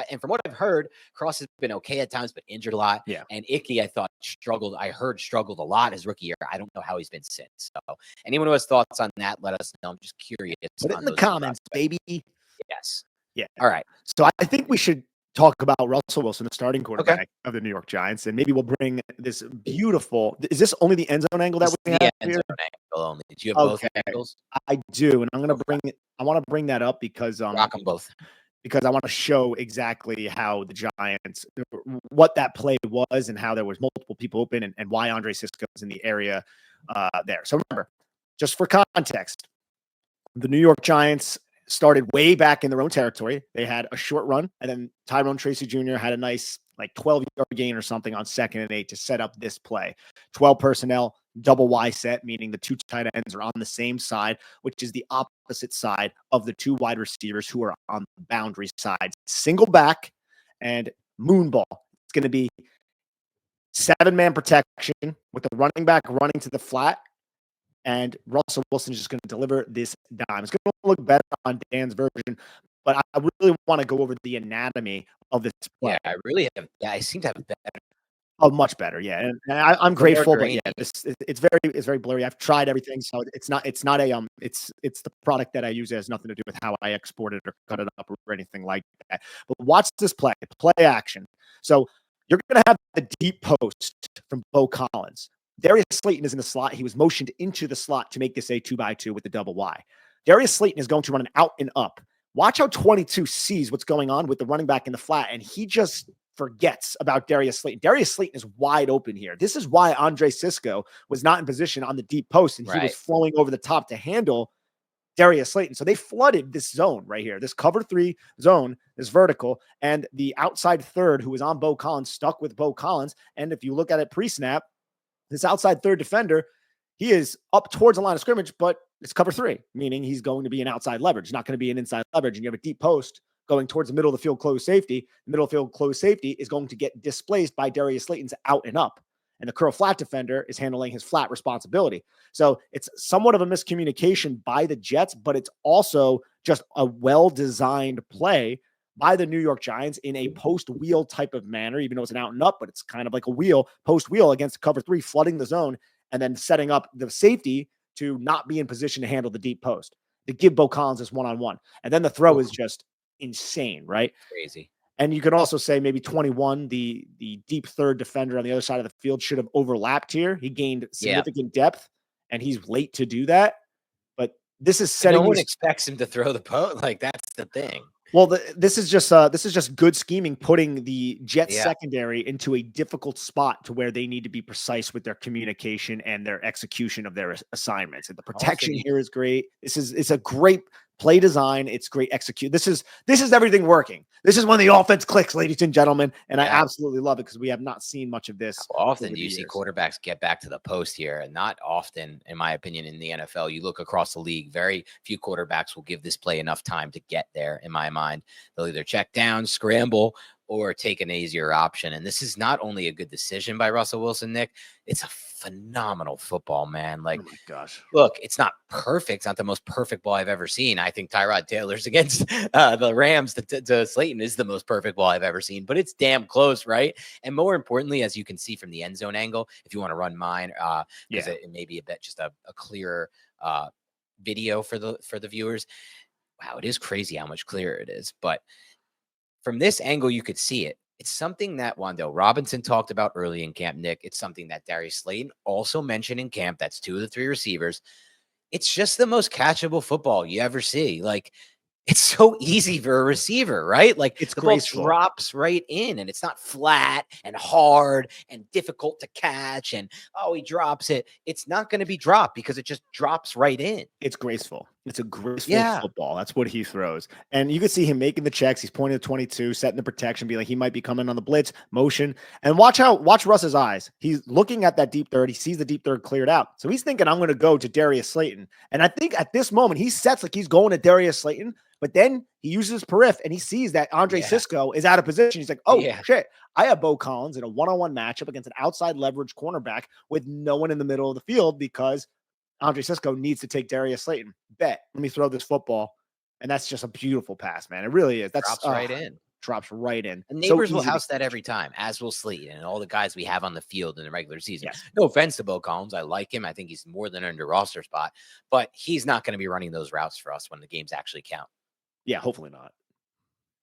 And from what I've heard, Cross has been okay at times, but injured a lot. Yeah, and Icky, I thought struggled. I heard struggled a lot his rookie year. I don't know how he's been since. So anyone who has thoughts on that, let us know. I'm just curious. Put it in the comments, baby. Yes. Yeah. All right. So I think we should talk about Russell Wilson, the starting quarterback of the New York Giants, and maybe we'll bring this beautiful. Is this only the end zone angle that we have here? End zone angle only. Do you have both angles? I do, and I'm going to bring it. I want to bring that up because rock them both. Because I want to show exactly how the Giants, what that play was, and how there was multiple people open, and why Andre Cisco is in the area there. So remember, just for context, the New York Giants started way back in their own territory. They had a short run, and then Tyrone Tracy Jr. had a nice 12-yard gain or something on 2nd and 8 to set up this play. 12 personnel, double Y set, meaning the 2 tight ends are on the same side, which is the opposite side of the 2 wide receivers who are on the boundary sides. Single back and moon ball. It's going to be 7-man protection with the running back running to the flat. And Russell Wilson is just going to deliver this dime. It's going to look better on Dan's version, But I really want to go over the anatomy of this play. Yeah, I really have. Yeah, I seem to have a better, Oh, much better, yeah, and I'm more grateful, but grainy. yeah, it's very blurry. I've tried everything, so it's not a it's the product that I use. It has nothing to do with how I export it or cut it up or anything like that. But watch this play action. So you're gonna have the deep post from Bo Collins. Darius Slayton is in the slot. He was motioned into the slot to make this a 2x2 with the double Y. Darius Slayton is going to run an out and up. Watch how 22 sees what's going on with the running back in the flat, and he just forgets about Darius Slayton. Darius Slayton is wide open here. This is why Andre Sisco was not in position on the deep post, and he was flowing over the top to handle Darius Slayton. So they flooded this zone right here, this cover 3 zone, this vertical, and the outside third who was on Bo Collins stuck with Bo Collins. And if you look at it pre-snap, this outside third defender, he is up towards the line of scrimmage, but it's cover 3, meaning he's going to be an outside leverage, not going to be an inside leverage. And you have a deep post going towards the middle of the field closed safety. The middle of the field closed safety is going to get displaced by Darius Slayton's out and up. And the curl flat defender is handling his flat responsibility. So it's somewhat of a miscommunication by the Jets, but it's also just a well-designed play by the New York Giants in a post-wheel type of manner, even though it's an out and up, but it's kind of like a wheel, post-wheel against cover 3, flooding the zone, and then setting up the safety to not be in position to handle the deep post, to give Bo Collins this one-on-one. And then the throw is just insane, right? Crazy. And you could also say maybe 21, the deep third defender on the other side of the field, should have overlapped here. He gained significant depth, and he's late to do that. But this is setting. No one expects him to throw the post. Like, that's the thing. Well, this is just good scheming, putting the Jets secondary into a difficult spot to where they need to be precise with their communication and their execution of their assignments. And the protection here is great. It's a great play design. It's great execute. This is everything working. This is when the offense clicks, ladies and gentlemen. And I absolutely love it because we have not seen much of this. How often do you see quarterbacks get back to the post here? And not often, in my opinion, in the NFL. You look across the league, very few quarterbacks will give this play enough time to get there, in my mind. They'll either check down, scramble, or take an easier option. And this is not only a good decision by Russell Wilson, Nick, it's a phenomenal football, man. Like, oh my gosh, look, it's not perfect. It's not the most perfect ball I've ever seen. I think Tyrod Taylor's against the Rams to Slayton is the most perfect ball I've ever seen, but it's damn close, right? And more importantly, as you can see from the end zone angle, if you want to run mine, because it may be a bit just a clearer video for the viewers. Wow, it is crazy how much clearer it is. But from this angle, you could see it. It's something that Wan'Dale Robinson talked about early in camp, Nick. It's something that Darius Slayton also mentioned in camp. That's 2 of the 3 receivers. It's just the most catchable football you ever see. Like, it's so easy for a receiver, right? Like, it's the ball graceful. Drops right in, and it's not flat and hard and difficult to catch. And, oh, he drops it. It's not going to be dropped because it just drops right in. It's graceful. It's a graceful football. That's what he throws. And you can see him making the checks. He's pointing to 22, setting the protection, be like, he might be coming on the blitz, motion. And watch Russ's eyes. He's looking at that deep third. He sees the deep third cleared out. So he's thinking, I'm going to go to Darius Slayton. And I think at this moment, he sets like he's going to Darius Slayton, but then he uses his periph and he sees that Andre Sisco is out of position. He's like, oh, shit. I have Bo Collins in a one-on-one matchup against an outside leverage cornerback with no one in the middle of the field because Andre Sisco needs to take Darius Slayton. Let me throw this football. And that's just a beautiful pass, man. It really is. Drops right in. Drops right in. And Neighbors will house that every time, as will Slayton and all the guys we have on the field in the regular season. No offense to Bo Collins. I like him. I think he's more than under roster spot. But he's not going to be running those routes for us when the games actually count. Yeah, hopefully not.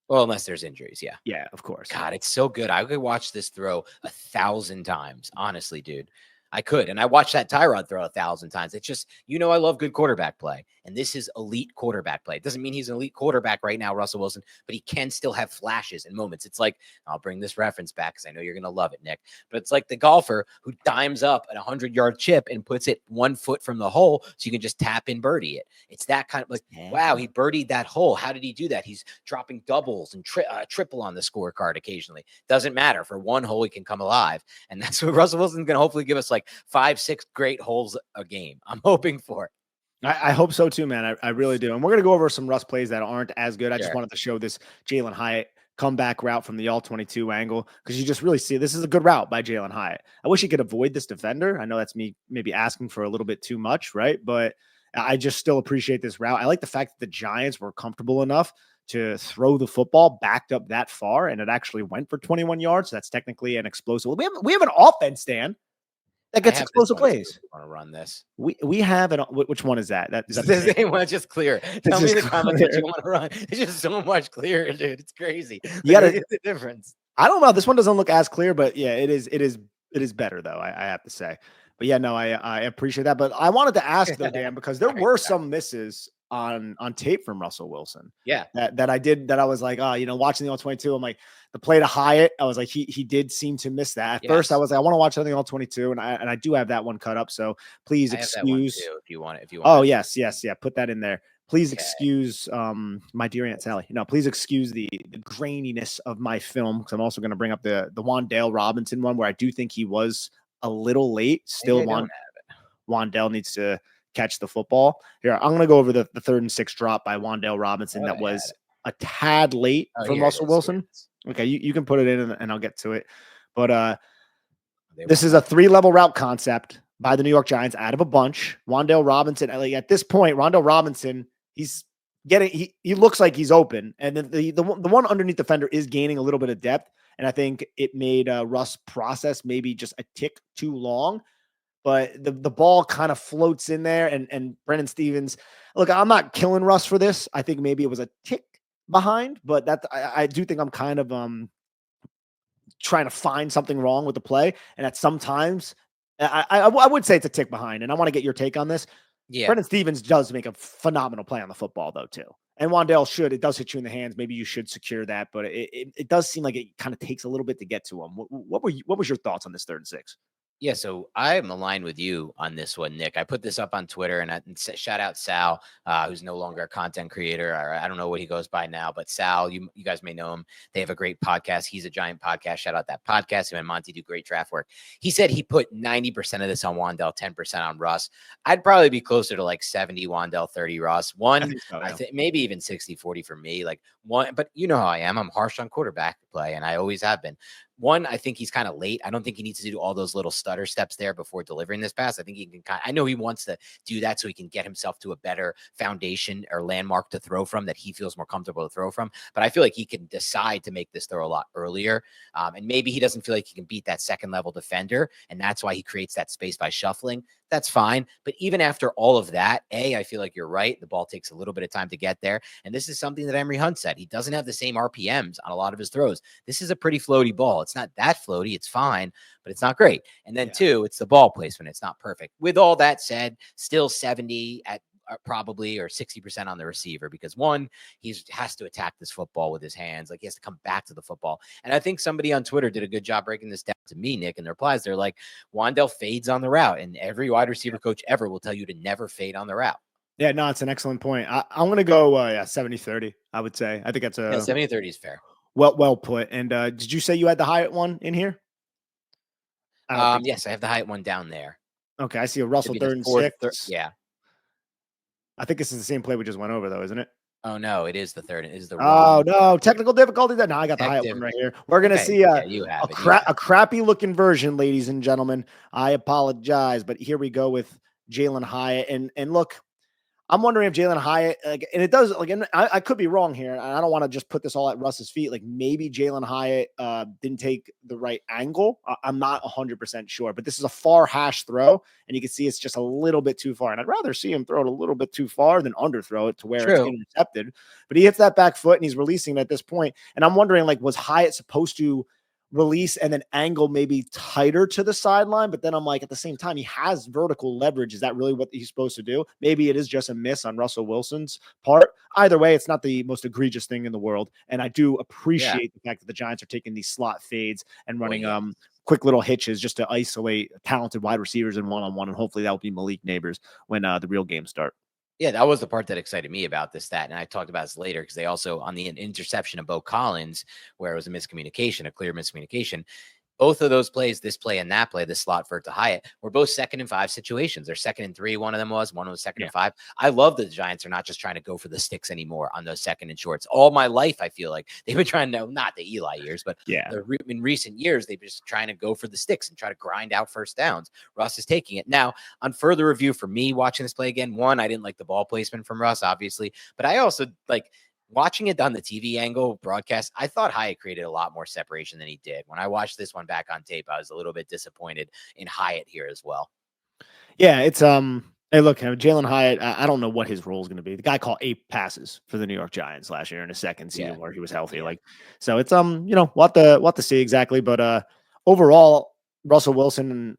Well, unless there's injuries, Yeah, of course. God, it's so good. I could watch this throw 1,000 times. Honestly, dude. I could. And I watched that Tyrod throw 1,000 times. It's just, I love good quarterback play. And this is elite quarterback play. It doesn't mean he's an elite quarterback right now, Russell Wilson, but he can still have flashes and moments. It's like, I'll bring this reference back because I know you're going to love it, Nick. But it's like the golfer who dimes up at 100-yard chip and puts it 1 foot from the hole so you can just tap and birdie it. It's that kind of like, wow, he birdied that hole. How did he do that? He's dropping doubles and triple on the scorecard occasionally. Doesn't matter. For 1 hole, he can come alive. And that's what Russell Wilson's going to hopefully give us, like 5-6 great holes a game. I'm hoping for it. I hope so too, man. I really do. And we're going to go over some Russ plays that aren't as good. I just wanted to show this Jalin Hyatt comeback route from the All-22 angle because you just really see this is a good route by Jalin Hyatt. I wish he could avoid this defender. I know that's me maybe asking for a little bit too much, right? But I just still appreciate this route. I like the fact that the Giants were comfortable enough to throw the football backed up that far, and it actually went for 21 yards. So that's technically an explosive. We have an offense, Dan, that gets explosive plays. Want to run this? We have an which one is that? That is that the same one. Just clear. Tell me the comments what you want to run. It's just so much clearer, dude. It's crazy. You gotta get the difference. I don't know. This one doesn't look as clear, but yeah, it is better though. I have to say. But yeah, no, I appreciate that. But I wanted to ask though, Dan, because there were some misses on tape from Russell Wilson. Yeah. That I was like, watching the All-22, I'm like, the play to Hyatt, I was like, he did seem to miss that. At first, I was like, I want to watch something All-22, and I do have that one cut up. So please excuse if you want it. Oh, yes, yeah. Put that in there. Please excuse my dear Aunt Sally. No, please excuse the graininess of my film, because I'm also going to bring up the Wan'Dale Robinson one, where I do think he was a little late. Still, Wan'Dale needs to catch the football. Here, I'm going to go over the 3rd and 6 drop by Wan'Dale Robinson that was a tad late from Russell Wilson. Okay, you can put it in and I'll get to it. But this is a 3-level route concept by the New York Giants out of a bunch. Wan'Dale Robinson, like at this point, Wan'Dale Robinson, he looks like he's open. And then the one underneath the defender is gaining a little bit of depth. And I think it made Russ process maybe just a tick too long. But the ball kind of floats in there, and Brendan Stevens, look, I'm not killing Russ for this. I think maybe it was a tick behind, but I do think I'm kind of trying to find something wrong with the play. And at sometimes I would say it's a tick behind, and I want to get your take on this. Yeah. Brendan Stevens does make a phenomenal play on the football though, too. And Wan'Dale it does hit you in the hands. Maybe you should secure that, but it does seem like it kind of takes a little bit to get to him. What was your thoughts on this 3rd and 6? Yeah, so I'm aligned with you on this one, Nick. I put this up on Twitter, and shout out Sal, who's no longer a content creator. I don't know what he goes by now, but Sal, you guys may know him. They have a great podcast. He's a Giant podcast. Shout out that podcast. Him and Monty do great draft work. He said he put 90% of this on Wan'Dale, 10% on Russ. I'd probably be closer to like 70 Wan'Dale, 30 Russ. I think maybe even 60-40 for me. Like one, but you know how I am. I'm harsh on quarterback play, and I always have been. One, I think he's kind of late. I don't think he needs to do all those little stutter steps there before delivering this pass. I think he can I know he wants to do that so he can get himself to a better foundation or landmark to throw from that he feels more comfortable to throw from. But I feel like he can decide to make this throw a lot earlier. And maybe he doesn't feel like he can beat that 2nd level defender. And that's why he creates that space by shuffling. That's fine. But even after all of that, I feel like you're right. The ball takes a little bit of time to get there. And this is something that Emory Hunt said. He doesn't have the same RPMs on a lot of his throws. This is a pretty floaty ball. It's not that floaty. It's fine, but it's not great. And then 2, it's the ball placement. It's not perfect. With all that said, still 70 at probably or 60% on the receiver, because 1, he has to attack this football with his hands. Like he has to come back to the football. And I think somebody on Twitter did a good job breaking this down to me, Nick, in the replies. They're like, Wan'Dale fades on the route, and every wide receiver coach ever will tell you to never fade on the route. Yeah, no, it's an excellent point. I'm going to go 70-30, I would say. I think that's 70-30 is fair. Well put. And did you say you had the Hyatt one in here? Yes, I have the Hyatt one down there. Okay, I see a Russell 3rd and 6. Yeah. I think this is the same play we just went over, though, isn't it? Oh, no, it is the 3rd. It is the wrong. No, technical difficulty. No, I got the Hyatt one right here. We're going to see a crappy looking version, ladies and gentlemen. I apologize, but here we go with Jalin Hyatt. And look, I'm wondering if Jalin Hyatt, and it does, and I could be wrong here, and I don't want to just put this all at Russ's feet. Like maybe Jalin Hyatt didn't take the right angle. I'm not 100% sure, but this is a far hash throw, and you can see it's just a little bit too far. And I'd rather see him throw it a little bit too far than underthrow it to where it's intercepted. But he hits that back foot, and he's releasing it at this point. And I'm wondering, was Hyatt supposed to release and then angle maybe tighter to the sideline? But then I'm like, at the same time, he has vertical leverage. Is that really what he's supposed to do? Maybe it is just a miss on Russell Wilson's part. Either way, it's not the most egregious thing in the world. And I do appreciate the fact that the Giants are taking these slot fades and running quick little hitches just to isolate talented wide receivers in one-on-one. And hopefully that will be Malik Neighbors when the real games start. Yeah, that was the part that excited me about this stat. And I talked about this later because they also, on the interception of Bo Collins, where it was a clear miscommunication, both of those plays, this play and that play, the slot for it to Hyatt, were both 2nd and 5 situations. They're 2nd and 3. One of them was 2nd and 5. I love that the Giants are not just trying to go for the sticks anymore on those 2nd and shorts. All my life, I feel like they've been trying to, not the Eli years, but in recent years, they've been just trying to go for the sticks and try to grind out first downs. Russ is taking it. Now, on further review for me watching this play again, 1, I didn't like the ball placement from Russ, obviously, but I also watching it on the TV angle broadcast, I thought Hyatt created a lot more separation than he did. When I watched this one back on tape, I was a little bit disappointed in Hyatt here as well. Yeah, it's hey, look, Jalen Hyatt. I don't know what his role is going to be. The guy caught 8 passes for the New York Giants last year in his second season where he was healthy. Yeah. Like, so it's we'll have to see exactly. But overall, Russell Wilson and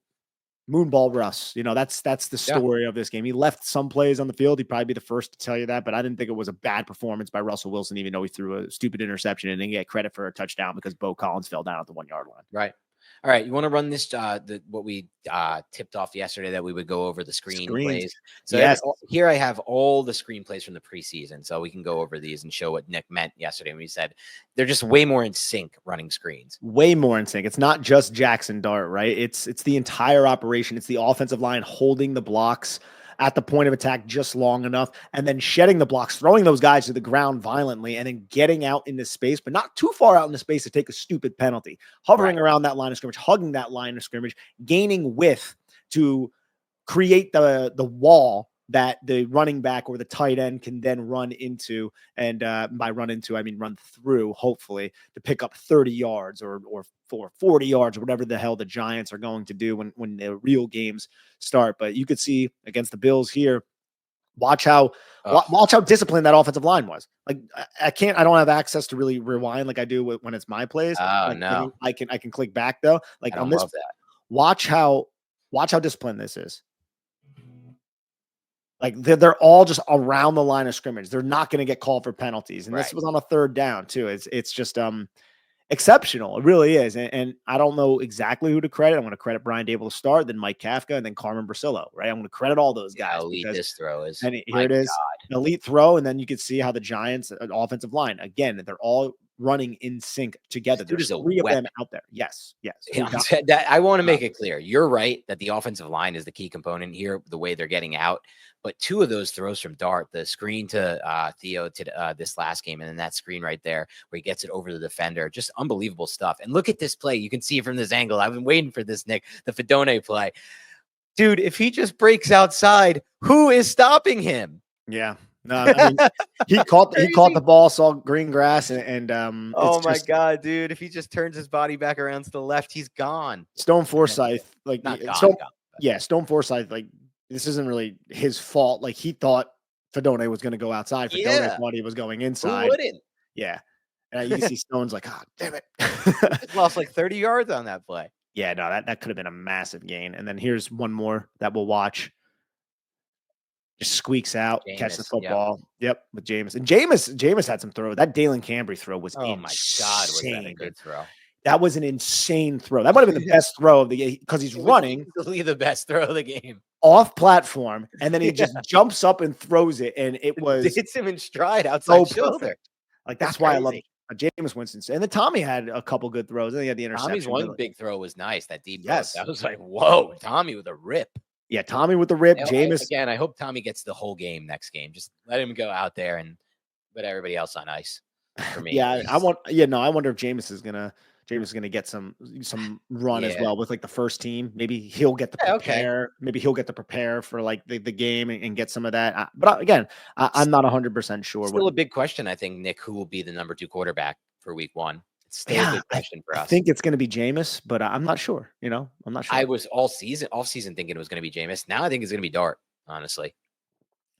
Moonball Russ. That's the story of this game. He left some plays on the field. He'd probably be the first to tell you that, but I didn't think it was a bad performance by Russell Wilson, even though he threw a stupid interception and didn't get credit for a touchdown because Bo Collins fell down at the 1-yard line. Right. All right, you want to run this what we tipped off yesterday that we would go over the screenplays. So yes. Here I have all the screenplays from the preseason, so we can go over these and show what Nick meant yesterday when he said they're just way more in sync running screens. Way more in sync. It's not just Jackson Dart, right? It's the entire operation. It's the offensive line holding the blocks at the point of attack just long enough, and then shedding the blocks, throwing those guys to the ground violently, and then getting out into space, but not too far out into space to take a stupid penalty, hovering around that line of scrimmage, hugging that line of scrimmage, gaining width to create the wall that the running back or the tight end can then run into. And by run into, I mean run through, hopefully, to pick up 30 yards or 40 yards or whatever the hell the Giants are going to do when the real games start. But you could see against the Bills here, watch how disciplined that offensive line was. Like I don't have access to really rewind like I do when it's my plays. Oh, no. I can click back though. Like on this, watch how disciplined this is. Like they're all just around the line of scrimmage. They're not going to get called for penalties. And this was on a 3rd down too. It's just exceptional. It really is. And I don't know exactly who to credit. I'm going to credit Brian Dable to start, then Mike Kafka, and then Carmen Brasillo, right? I'm going to credit all those guys. Elite this throw is. And here it is. An elite throw. And then you can see how the Giants offensive line, again, they're all running in sync together. There's 3 of them out there. Yes. I want to make it clear. You're right that the offensive line is the key component here, the way they're getting out. But 2 of those throws from Dart, the screen to Theo to this last game, and then that screen right there where he gets it over the defender, just unbelievable stuff. And look at this play. You can see it from this angle. I've been waiting for this, Nick, the Fedone play. Dude, if he just breaks outside, who is stopping him? Yeah. No, I mean, he caught the ball, saw green grass, and oh my God, dude! If he just turns his body back around to the left, he's gone. Stone Forsythe, like Stone Forsythe, like this isn't really his fault. Like he thought Fedone was going to go outside. Fedone thought he was going inside. Who wouldn't? Yeah, and you can see Stone's like, oh damn it, lost like 30 yards on that play. Yeah, no, that could have been a massive gain. And then here's one more that we'll watch. Just squeaks out, catches the football. Yep, with Jameis. And Jameis had some throw. That Dalen Cambry throw was insane. My God, was that a good throw? That was an insane throw. That might have been the best throw of the game because he's running. Easily the best throw of the game. Off platform, and then he just jumps up and throws it, and it hits him in stride outside shoulder. Perfect. Like that's why I love Jameis Winston. And then Tommy had a couple good throws. And he had the interception. Tommy's one big throw was nice. That deep post. That was like, whoa, Tommy with a rip. Yeah, Tommy with the rip. Jameis again. I hope Tommy gets the whole game next game. Just let him go out there and put everybody else on ice. For me, I wonder if Jameis is gonna get some run as well with like the first team. Maybe he'll get to prepare. Maybe he'll get to prepare for like the game and get some of that. But again, I'm not 100% sure. Still a big question, I think, Nick, who will be the number 2 quarterback for week 1? It's still a big question for us. I think it's going to be Jameis, but I'm not sure. I'm not sure. I was off season thinking it was going to be Jameis. Now I think it's going to be Dart, honestly.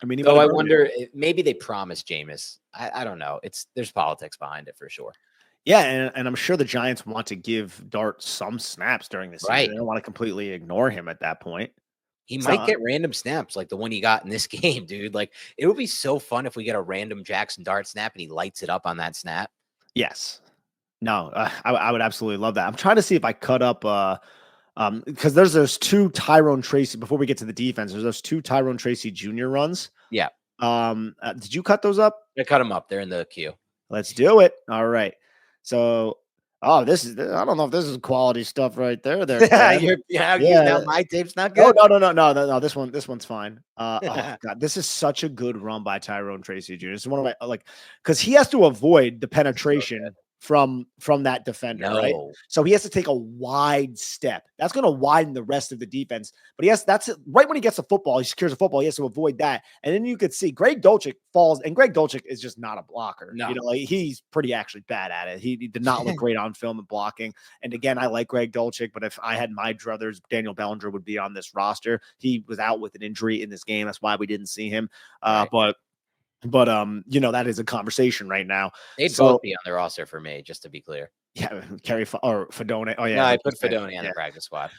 I mean, I wonder if maybe they promised Jameis. I don't know. There's politics behind it for sure. Yeah, and I'm sure the Giants want to give Dart some snaps during this season. They don't want to completely ignore him at that point. He might get random snaps like the one he got in this game, dude. Like it would be so fun if we get a random Jackson Dart snap and he lights it up on that snap. Yes. No, I would absolutely love that. I'm trying to see if I cut up because there's those 2 Tyrone Tracy before we get to the defense. There's those 2 Tyrone Tracy Jr. runs. Yeah. Did you cut those up? I cut them up. They're in the queue. Let's do it. All right. So, I don't know if this is quality stuff right there. Now my tape's not good. No. This one's fine. Oh God, this is such a good run by Tyrone Tracy Jr. This is one of my because he has to avoid the penetration from that defender, right? No. So he has to take a wide step. That's going to widen the rest of the defense. But that's right when he gets the football, he secures the football. He has to avoid that. And then you could see Greg Dulcich falls, and Greg Dulcich is just not a blocker. No. Like, he's pretty actually bad at it. He did not look great on film and blocking. And again, I like Greg Dulcich, but if I had my druthers, Daniel Bellinger would be on this roster. He was out with an injury in this game. That's why we didn't see him. Right. But that is a conversation right now. They'd both be on the roster for me, just to be clear. Yeah, Kerry or Fedone. Oh yeah, no, I put Fedone on the practice squad.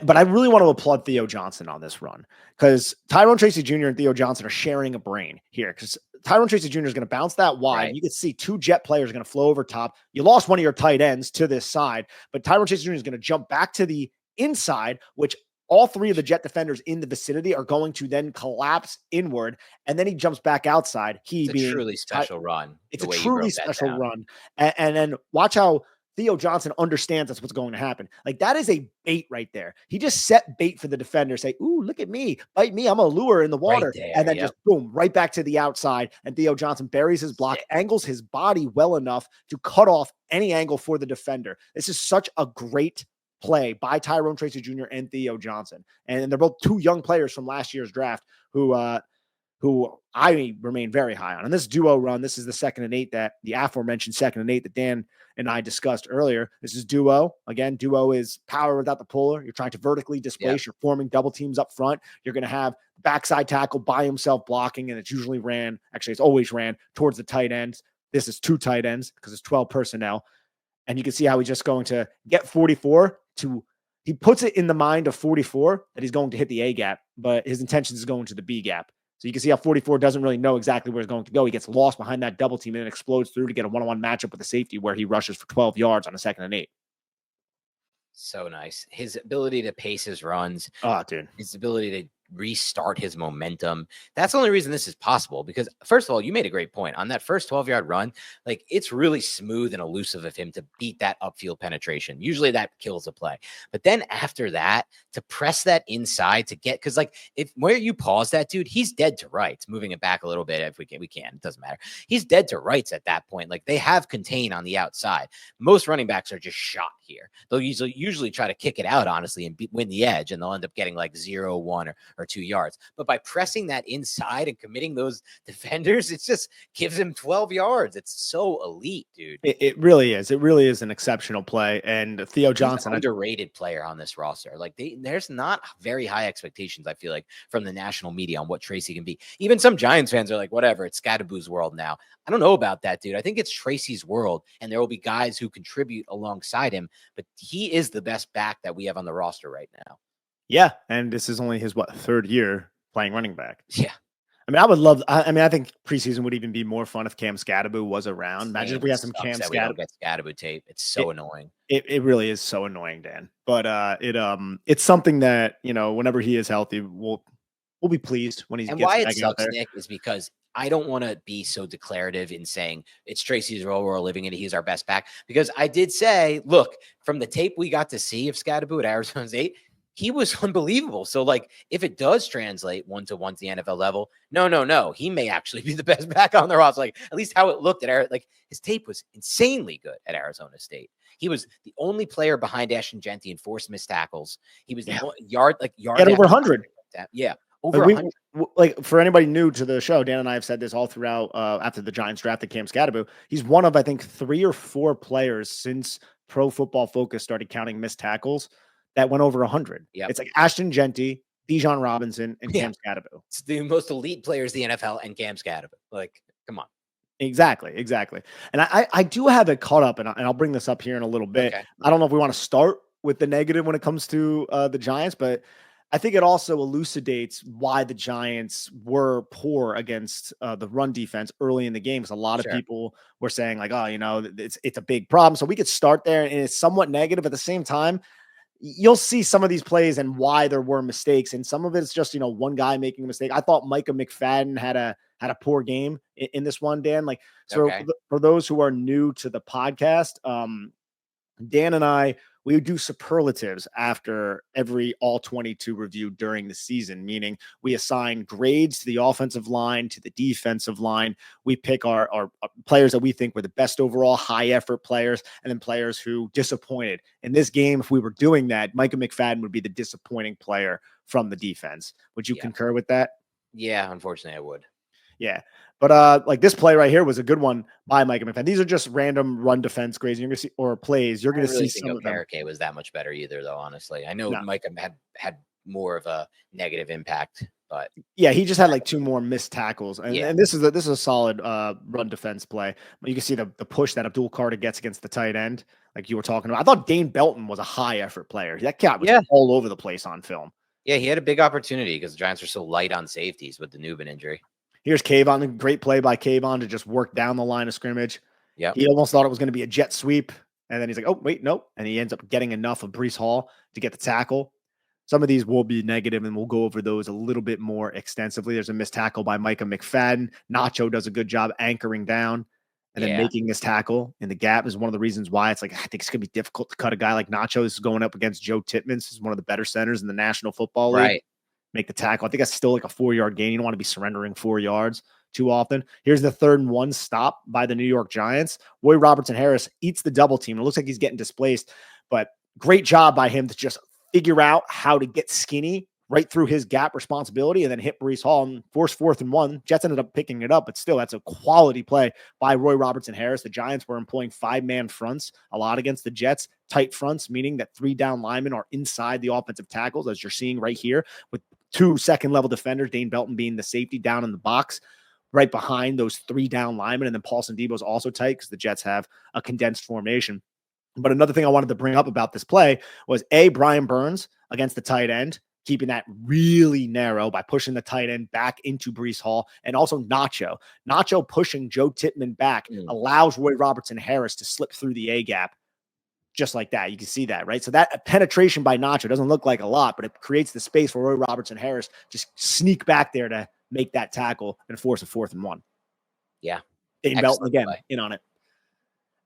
But I really want to applaud Theo Johnson on this run, because Tyrone Tracy Jr. and Theo Johnson are sharing a brain here, because Tyrone Tracy Jr. is going to bounce that wide. Right. You can see two jet players are going to flow over top. You lost one of your tight ends to this side, but Tyrone Tracy Jr. is going to jump back to the inside, which all three of the jet defenders in the vicinity are going to then collapse inward, and then he jumps back outside. It's a truly special run. It's a truly special run. And then watch how Theo Johnson understands that's what's going to happen. Like, that is a bait right there. He just set bait for the defender. Say, ooh, look at me. Bite me. I'm a lure in the water. Right there, and then just boom, right back to the outside. And Theo Johnson buries his block, angles his body well enough to cut off any angle for the defender. This is such a great play by Tyrone Tracy Jr. and Theo Johnson. And they're both two young players from last year's draft who I remain very high on. And this duo run, this is the 2nd and 8 that the aforementioned 2nd and 8 that Dan and I discussed earlier. This is duo. Again, duo is power without the puller. You're trying to vertically displace. You're forming double teams up front. You're going to have backside tackle by himself blocking, and it's always ran towards the tight ends. This is 2 tight ends because it's 12 personnel. And you can see how he's just going to get 44 he puts it in the mind of 44 that he's going to hit the A gap, but his intention is going to the B gap. So you can see how 44 doesn't really know exactly where he's going to go. He gets lost behind that double team and then explodes through to get a one-on-one matchup with a safety where he rushes for 12 yards on a 2nd and 8. So nice. His ability to pace his runs. Oh, dude. His ability to restart his momentum. That's the only reason this is possible, because first of all, you made a great point on that first 12-yard run. Like, it's really smooth and elusive of him to beat that upfield penetration. Usually that kills a play, but then after that, to press that inside to get, because like, if where you pause that dude, he's dead to rights. Moving it back a little bit if we can, it doesn't matter. He's dead to rights at that point. Like, they have contain on the outside. Most running backs are just shot here. They'll usually try to kick it out, honestly, and win the edge, and they'll end up getting like 0-1 or 2 yards. But by pressing that inside and committing those defenders, it just gives him 12 yards. It's so elite, dude. It really is. It really is an exceptional play. And Theo Johnson, underrated player on this roster. Like, there's not very high expectations, I feel like, from the national media on what Tracy can be. Even some Giants fans are like, whatever, it's Scadaboo's world now. I don't know about that, dude. I think it's Tracy's world, and there will be guys who contribute alongside him, but he is the best back that we have on the roster right now. Yeah, and this is only his 3rd year playing running back. Yeah. I mean, I think preseason would even be more fun if Cam Scadaboo was around. Imagine if we had some Cam Scadaboo tape. It's so annoying. It really is so annoying, Dan. But it's something that, whenever he is healthy, we'll be pleased when he's. And why it sucks, Nick, is because I don't want to be so declarative in saying it's Tracy's role, we're living in it, he's our best back. Because I did say, look, from the tape we got to see of Scadaboo at Arizona State, he was unbelievable. So, like, if it does translate 1-to-1 to the NFL level, no, he may actually be the best back on the roster. Like, at least how it looked at like, his tape was insanely good at Arizona State. He was the only player behind Ashton Genty in forced missed tackles. He was the yard. He had over 100. Yeah. Over 100. Like, for anybody new to the show, Dan and I have said this all throughout after the Giants drafted Cam Scadaboo. He's one of, I think, 3 or 4 players since Pro Football Focus started counting missed tackles that went over 100. Yep. It's like Ashton Genty, Bijan Robinson, and Cam Scadaboo. It's the most elite players in the NFL, and Cam Scadaboo. Like, come on. Exactly. And I do have it caught up, and I'll bring this up here in a little bit. Okay. I don't know if we want to start with the negative when it comes to the Giants, but I think it also elucidates why the Giants were poor against the run defense early in the game. Because a lot of people were saying, like, oh, it's a big problem. So we could start there, and it's somewhat negative. At the same time, you'll see some of these plays and why there were mistakes. And some of it's just, one guy making a mistake. I thought Micah McFadden had a poor game in this one, Dan. Like, so for those who are new to the podcast, Dan and I, we do superlatives after every all-22 review during the season, meaning we assign grades to the offensive line, to the defensive line. We pick our players that we think were the best overall, high-effort players, and then players who disappointed. In this game, if we were doing that, Micah McFadden would be the disappointing player from the defense. Would you concur with that? Yeah, unfortunately, I would. Yeah. But like this play right here was a good one by Micah McFadden. These are just random run defense grades. You're gonna see or plays. You're gonna see some of them. Okereke was that much better either, though. Honestly, I know No. Micah had more of a negative impact, but yeah, he just had like 2 more missed tackles, and, Yeah. and this is a solid run defense play. You can see the push that Abdul Carter gets against the tight end, like you were talking about. I thought Dane Belton was a high effort player. That cat was all over the place on film. Yeah, he had a big opportunity because the Giants are so light on safeties with the Newman injury. Here's Kayvon, a great play by Kayvon to just work down the line of scrimmage. Yeah, he almost thought it was going to be a jet sweep, and then he's like, "Oh wait, nope," and he ends up getting enough of Breece Hall to get the tackle. Some of these will be negative, and we'll go over those a little bit more extensively. There's a missed tackle by Micah McFadden. Nacho does a good job anchoring down and then making this tackle in the gap is one of the reasons why it's like, I think it's going to be difficult to cut a guy like Nacho. This is going up against Joe Tippmann. This is one of the better centers in the National Football League. Make the tackle. I think that's still like a 4-yard gain. You don't want to be surrendering 4 yards too often. Here's the 3rd and 1 stop by the New York Giants. Roy Robertson-Harris eats the double team. It looks like he's getting displaced, but great job by him to just figure out how to get skinny right through his gap responsibility and then hit Breece Hall and force 4th and 1. Jets ended up picking it up, but still, that's a quality play by Roy Robertson-Harris. The Giants were employing 5-man fronts a lot against the Jets. Tight fronts, meaning that 3 down linemen are inside the offensive tackles, as you're seeing right here, with 2 second-level defenders, Dane Belton being the safety down in the box, right behind those 3 down linemen. And then Paulson Debo's also tight because the Jets have a condensed formation. But another thing I wanted to bring up about this play was Brian Burns against the tight end, keeping that really narrow by pushing the tight end back into Breece Hall, and also Nacho. Nacho pushing Joe Tippmann back allows Roy Robertson-Harris to slip through the A gap just like that. You can see that, right? So that penetration by Nacho doesn't look like a lot, but it creates the space for Roy Robertson-Harris just sneak back there to make that tackle and force a 4th and 1. Yeah. Dane Belton again in on it.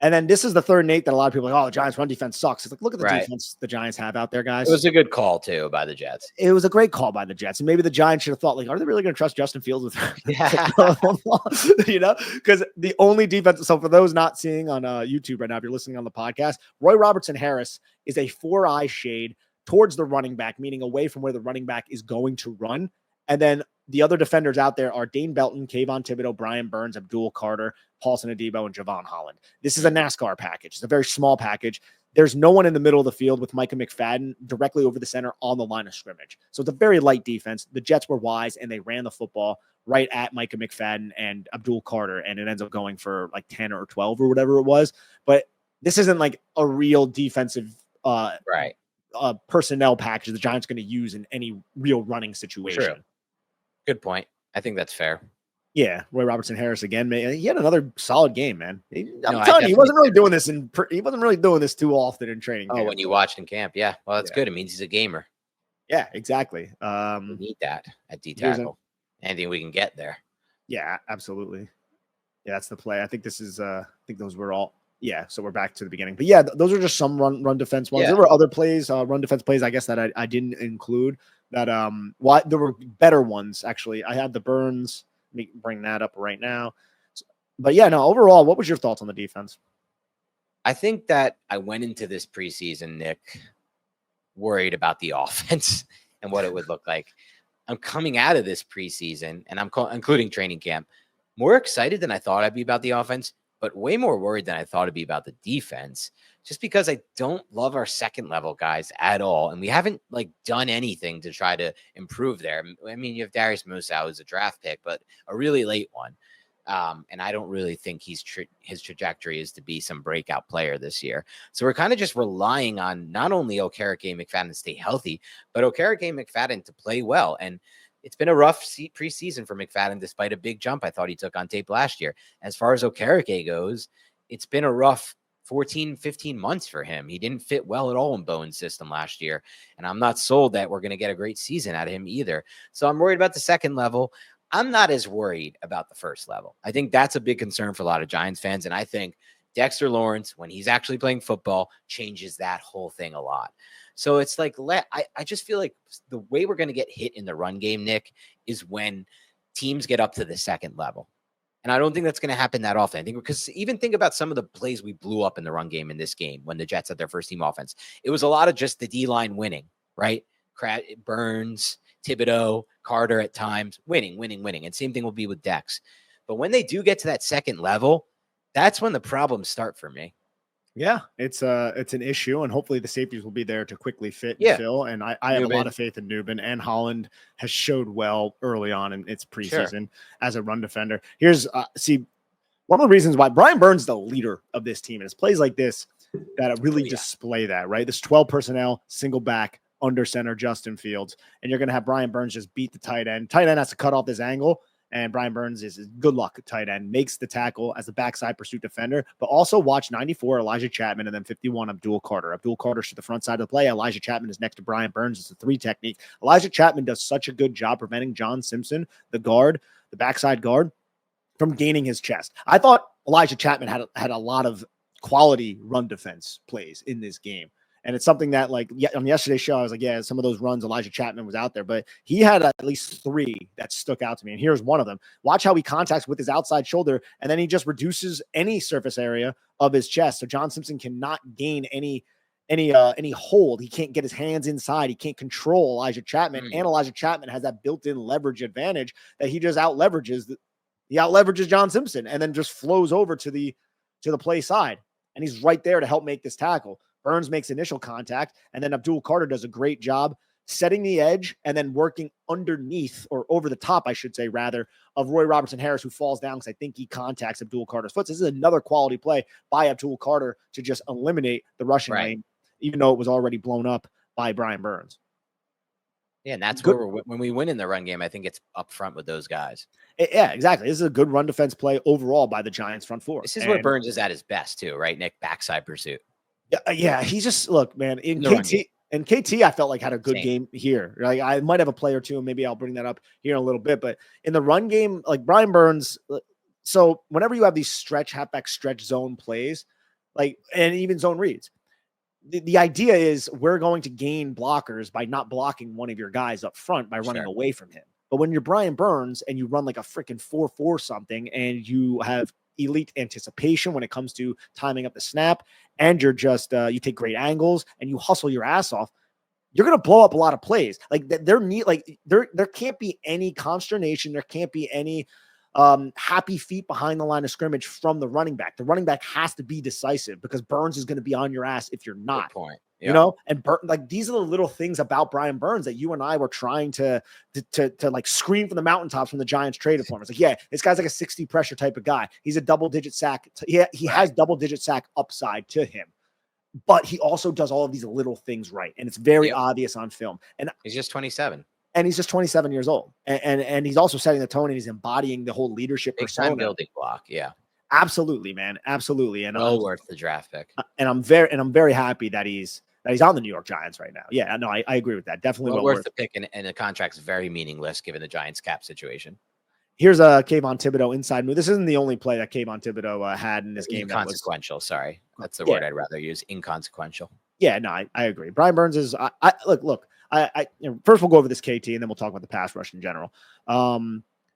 And then this is the 3rd and 8 that a lot of people are like, oh, the Giants run defense sucks. It's like, look at the defense the Giants have out there, guys. It was a good call too by the Jets. It was a great call by the Jets. And maybe the Giants should have thought, like, are they really going to trust Justin Fields with you know, because the only defense. So for those not seeing on YouTube right now, if you're listening on the podcast, Roy Robertson-Harris is a 4-eye shade towards the running back, meaning away from where the running back is going to run. And then the other defenders out there are Dane Belton, Kayvon Thibodeau, Brian Burns, Abdul Carter, Paulson Adebo, and Javon Holland. This is a NASCAR package. It's a very small package. There's no one in the middle of the field with Micah McFadden directly over the center on the line of scrimmage. So it's a very light defense. The Jets were wise, and they ran the football right at Micah McFadden and Abdul Carter, and it ends up going for like 10 or 12 or whatever it was. But this isn't like a real defensive personnel package the Giants going to use in any real running situation. True. Good point. I think that's fair. Yeah, Roy Robertson-Harris again. Man, he had another solid game, man. I'm telling you, he wasn't really doing this he wasn't really doing this too often in training. Oh, when you watched in camp, yeah. Well, that's good. It means he's a gamer. Yeah, exactly. We need that at D tackle. Anything we can get there. Yeah, absolutely. Yeah, that's the play. I think this is. I think those were all. Yeah, so we're back to the beginning. But yeah, those are just some run defense ones. There were other plays, run defense plays, I guess, that I didn't include. That there were better ones actually. I had the Burns. Let me bring that up right now. But yeah, no, overall, what was your thoughts on the defense? I think that I went into this preseason, Nick, worried about the offense and what it would look like. I'm coming out of this preseason, and I'm including training camp, more excited than I thought I'd be about the offense, but way more worried than I thought it'd be about the defense, just because I don't love our second level guys at all. And we haven't like done anything to try to improve there. I mean, you have Darius Musa, who's a draft pick, but a really late one. And I don't really think his trajectory is to be some breakout player this year. So we're kind of just relying on not only Okereke and McFadden to stay healthy, but Okereke and McFadden to play well. And it's been a rough preseason for McFadden, despite a big jump I thought he took on tape last year. As far as Okereke goes, it's been a rough 14, 15 months for him. He didn't fit well at all in Bowen's system last year. And I'm not sold that we're going to get a great season out of him either. So I'm worried about the second level. I'm not as worried about the first level. I think that's a big concern for a lot of Giants fans. And I think Dexter Lawrence, when he's actually playing football, changes that whole thing a lot. So it's like, I just feel like the way we're going to get hit in the run game, Nick, is when teams get up to the second level. And I don't think that's going to happen that often. I think because even think about some of the plays we blew up in the run game in this game when the Jets had their first team offense. It was a lot of just the D-line winning, right? Burns, Thibodeau, Carter at times, winning. And same thing will be with Dex. But when they do get to that second level, that's when the problems start for me. Yeah, it's an issue, and hopefully the safeties will be there to quickly fit and fill. And I have a lot of faith in Nubin, and Holland has showed well early on in its preseason as a run defender. Here's one of the reasons why Brian Burns is the leader of this team, and it's plays like this that really display that, right? This 12 personnel, single back, under center, Justin Fields, and you're going to have Brian Burns just beat the tight end. Tight end has to cut off this angle. And Brian Burns is good luck at tight end, makes the tackle as the backside pursuit defender, but also watch 94, Elijah Chapman, and then 51, Abdul Carter. Abdul Carter's to the front side of the play. Elijah Chapman is next to Brian Burns. It's a 3 technique. Elijah Chapman does such a good job preventing John Simpson, the guard, the backside guard, from gaining his chest. I thought Elijah Chapman had a lot of quality run defense plays in this game. And it's something that, like, on yesterday's show, I was like, yeah, some of those runs, Elijah Chapman was out there, but he had at least 3 that stuck out to me. And here's one of them. Watch how he contacts with his outside shoulder, and then he just reduces any surface area of his chest. So John Simpson cannot gain any hold. He can't get his hands inside. He can't control Elijah Chapman. And Elijah Chapman has that built-in leverage advantage that he just out-leverages. He out-leverages John Simpson and then just flows over to the play side. And he's right there to help make this tackle. Burns makes initial contact, and then Abdul Carter does a great job setting the edge and then working underneath, or over the top, I should say, rather, of Roy Robertson Harris, who falls down because I think he contacts Abdul Carter's foot. This is another quality play by Abdul Carter to just eliminate the rushing lane, even though it was already blown up by Brian Burns. Yeah, and that's where when we win in the run game, I think it's up front with those guys. Yeah, exactly. This is a good run defense play overall by the Giants front four. This is where Burns is at his best too, right, Nick? Backside pursuit. Yeah, he's just, look, man, KT, I felt like had a good game here. Like, I might have a play or two, and maybe I'll bring that up here in a little bit. But in the run game, like Brian Burns, so whenever you have these halfback stretch zone plays, like, and even zone reads, the idea is we're going to gain blockers by not blocking one of your guys up front by running away from him. But when you're Brian Burns and you run like a freaking 4-4 something, and you have elite anticipation when it comes to timing up the snap, and you're just you take great angles and you hustle your ass off, you're going to blow up a lot of plays. Like, there can't be any consternation. There can't be any happy feet behind the line of scrimmage from the running back. The running back has to be decisive, because Burns is going to be on your ass if you're not. Good point. Yeah. You know, and like, these are the little things about Brian Burns that you and I were trying to like scream from the mountaintops when the Giants traded for him. It's like, yeah, this guy's like a 60 pressure type of guy. He's a double-digit sack. He has double-digit sack upside to him, but he also does all of these little things right, and it's very obvious on film. And he's just 27. And he's just 27 years old, and he's also setting the tone, and he's embodying the whole leadership persona. Building block, yeah, absolutely, man, absolutely, and worth the draft pick. And I'm very happy that he's on the New York Giants right now. Yeah, no, I agree with that. Definitely well worth the pick, and the contract's very meaningless given the Giants cap situation. Here's a Kayvon Thibodeau inside move. This isn't the only play that Kayvon Thibodeau had in this game. Inconsequential. Sorry, that's the word I'd rather use. Inconsequential. Yeah, no, I agree. Brian Burns is. Look. First we'll go over this KT, and then we'll talk about the pass rush in general.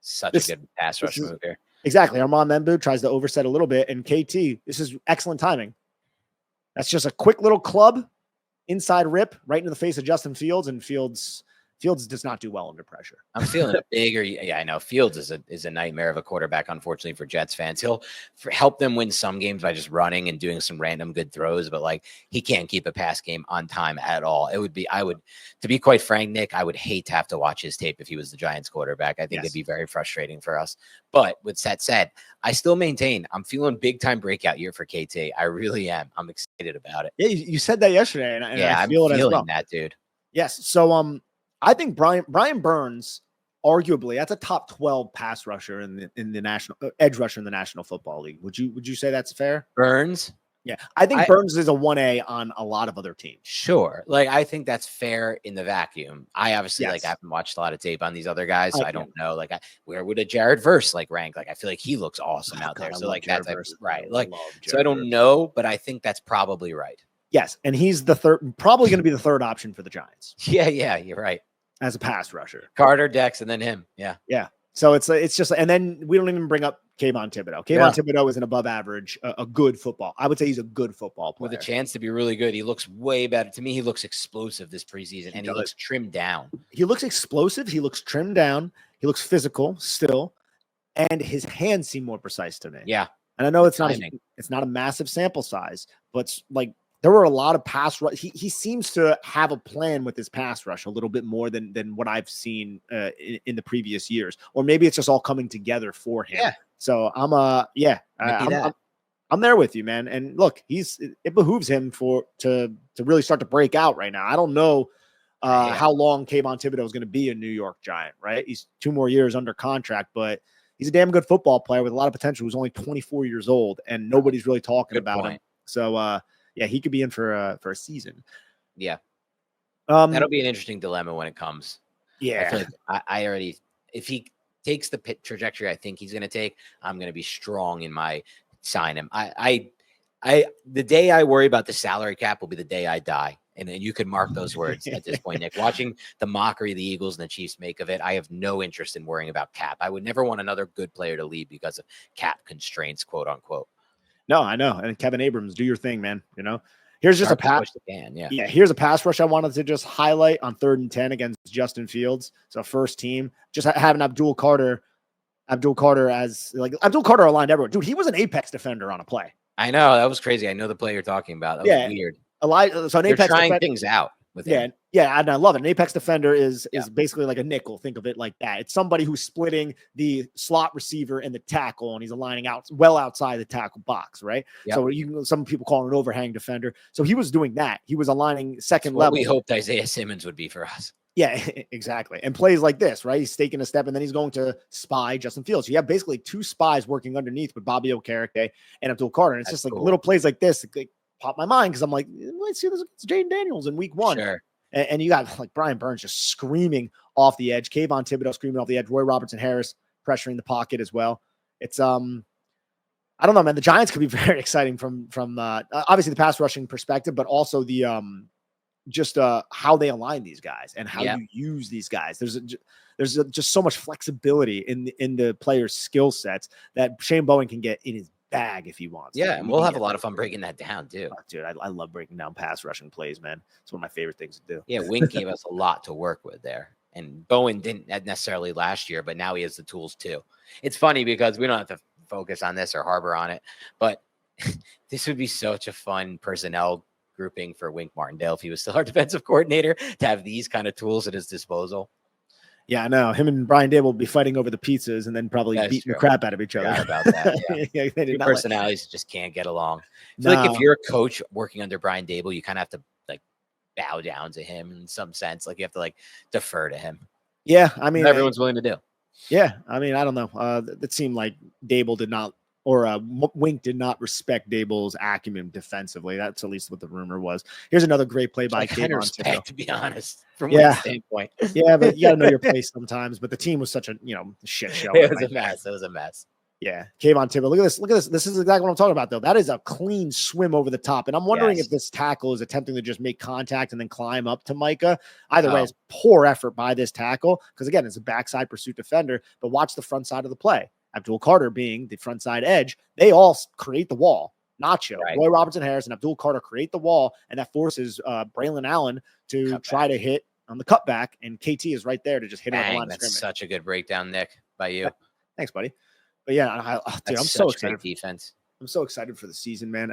Such a good pass rush move here. Exactly. Armand Membu tries to overset a little bit, and KT, this is excellent timing. That's just a quick little club, inside rip, right into the face of Justin Fields, and Fields does not do well under pressure. I'm feeling a bigger. Yeah, I know. Fields is a nightmare of a quarterback, unfortunately, for Jets fans. He'll help them win some games by just running and doing some random good throws, but like, he can't keep a pass game on time at all. To be quite frank, Nick, I would hate to have to watch his tape if he was the Giants quarterback. I think it'd be very frustrating for us. But with that said, I still maintain I'm feeling big time breakout year for KT. I really am. I'm excited about it. Yeah, you said that yesterday, and I feel it as well. That, dude. Yes. So I think Brian Burns, arguably, that's a top 12 pass rusher in the national edge rusher in the National Football League. Would you say that's fair? Burns? Yeah, I think I Burns is a 1A on a lot of other teams. Sure. Like, I think that's fair in the vacuum. I obviously I Yes. haven't watched a lot of tape on these other guys, so I Yeah. don't know. Like, where would a Jared Verse rank? Like, I feel like he looks awesome out God, there. I So, love like, Jared that's Verse. right. I Like, love so I Jared don't Verse. know, but I think that's probably right. Yes, and he's the third, probably going to be the third option for the Giants Yeah, you're right. as a pass rusher. Carter, Dex, and then him. Yeah. So it's just, and then we don't even bring up Kayvon Thibodeau. Thibodeau is an above average, a good football. I would say he's a good football player With a chance to be really good. He looks way better. To me, he looks explosive this preseason, and he looks trimmed down. He looks explosive. He looks trimmed down. He looks physical still, and his hands seem more precise to me. Yeah. And I know it's not a massive sample size, but like there were a lot of pass rush. He seems to have a plan with his pass rush a little bit more than what I've seen in the previous years, or maybe it's just all coming together for him. Yeah. So I'm there with you, man. And look, it behooves him to really start to break out right now. I don't know how long Kayvon Thibodeau is going to be a New York Giant, right? He's 2 more years under contract, but he's a damn good football player with a lot of potential who's only 24 years old, and nobody's really talking about him. So, he could be in for a season. Yeah. That'll be an interesting dilemma when it comes. Yeah. I feel like I already, if he takes the trajectory I think he's going to take, I'm going to be strong in my sign him. The day I worry about the salary cap will be the day I die. And you can mark those words at this point, Nick. Watching the mockery the Eagles and the Chiefs make of it, I have no interest in worrying about cap. I would never want another good player to leave because of cap constraints, quote unquote. No, I know. And Kevin Abrams, do your thing, man. Here's just a pass. Here's a pass rush I wanted to just highlight on 3rd and 10 against Justin Fields. So first team, just having Abdul Carter aligned everyone. Dude, he was an apex defender on a play. I know. That was crazy. I know the play you're talking about. That was weird. So an apex trying things out with him. Yeah, and I love it. An apex defender is basically like a nickel. Think of it like that. It's somebody who's splitting the slot receiver and the tackle, and he's aligning out well outside the tackle box, right? Yep. So some people call it an overhang defender. So he was doing that. He was aligning second level. We hoped Isaiah Simmons would be for us. Yeah, exactly. And plays like this, right? He's taking a step, and then he's going to spy Justin Fields. So you have basically 2 spies working underneath with Bobby Okereke and Abdul Carter. And it's just like little plays like this that pop my mind because I'm like, let's see this against Jaden Daniels in week 1. Sure. And you got like Brian Burns just screaming off the edge, Kayvon Thibodeau screaming off the edge, Roy Robertson Harris pressuring the pocket as well. It's I don't know, man. The Giants could be very exciting from obviously the pass rushing perspective, but also the how they align these guys and how you use these guys. There's just so much flexibility in the players' skill sets that Shane Bowen can get in his bag if he wants. Yeah, and we'll have a lot of fun breaking that down too. Dude, I love breaking down pass rushing plays, man. It's one of my favorite things to do. Yeah, Wink gave us a lot to work with there. And Bowen didn't necessarily last year, but now he has the tools too. It's funny because we don't have to focus on this or harbor on it, but this would be such a fun personnel grouping for Wink Martindale if he was still our defensive coordinator to have these kind of tools at his disposal. Yeah, I know. Him and Brian Dable will be fighting over the pizzas and then probably beating the crap out of each other. About that, yeah. Two personalities just can't get along. I feel like if you're a coach working under Brian Dable, you kind of have to like bow down to him in some sense. Like you have to like defer to him. Yeah, I mean, everyone's willing to do. Yeah, I mean, I don't know. It seemed like Dable did not, or Wink did not respect Dable's acumen defensively. That's at least what the rumor was. Here's another great play by Kayvon, to be honest, from Wink's standpoint. Yeah, but you got to know your place sometimes. But the team was such a shit show. It was a mess. It was a mess. Yeah, Kayvon Thibodeau. Look at this. Look at this. This is exactly what I'm talking about, though. That is a clean swim over the top. And I'm wondering if this tackle is attempting to just make contact and then climb up to Micah. Either way, it's poor effort by this tackle because, again, it's a backside pursuit defender. But watch the front side of the play. Abdul Carter being the front side edge, they all create the wall. Nacho, Roy Robertson Harris, and Abdul Carter create the wall, and that forces Braylon Allen to try to hit on the cutback, and KT is right there to just hit it on the line of scrimmage. That's such a good breakdown, Nick, by you. Thanks, buddy. But yeah, dude, I'm so excited. Defense. I'm so excited for the season, man.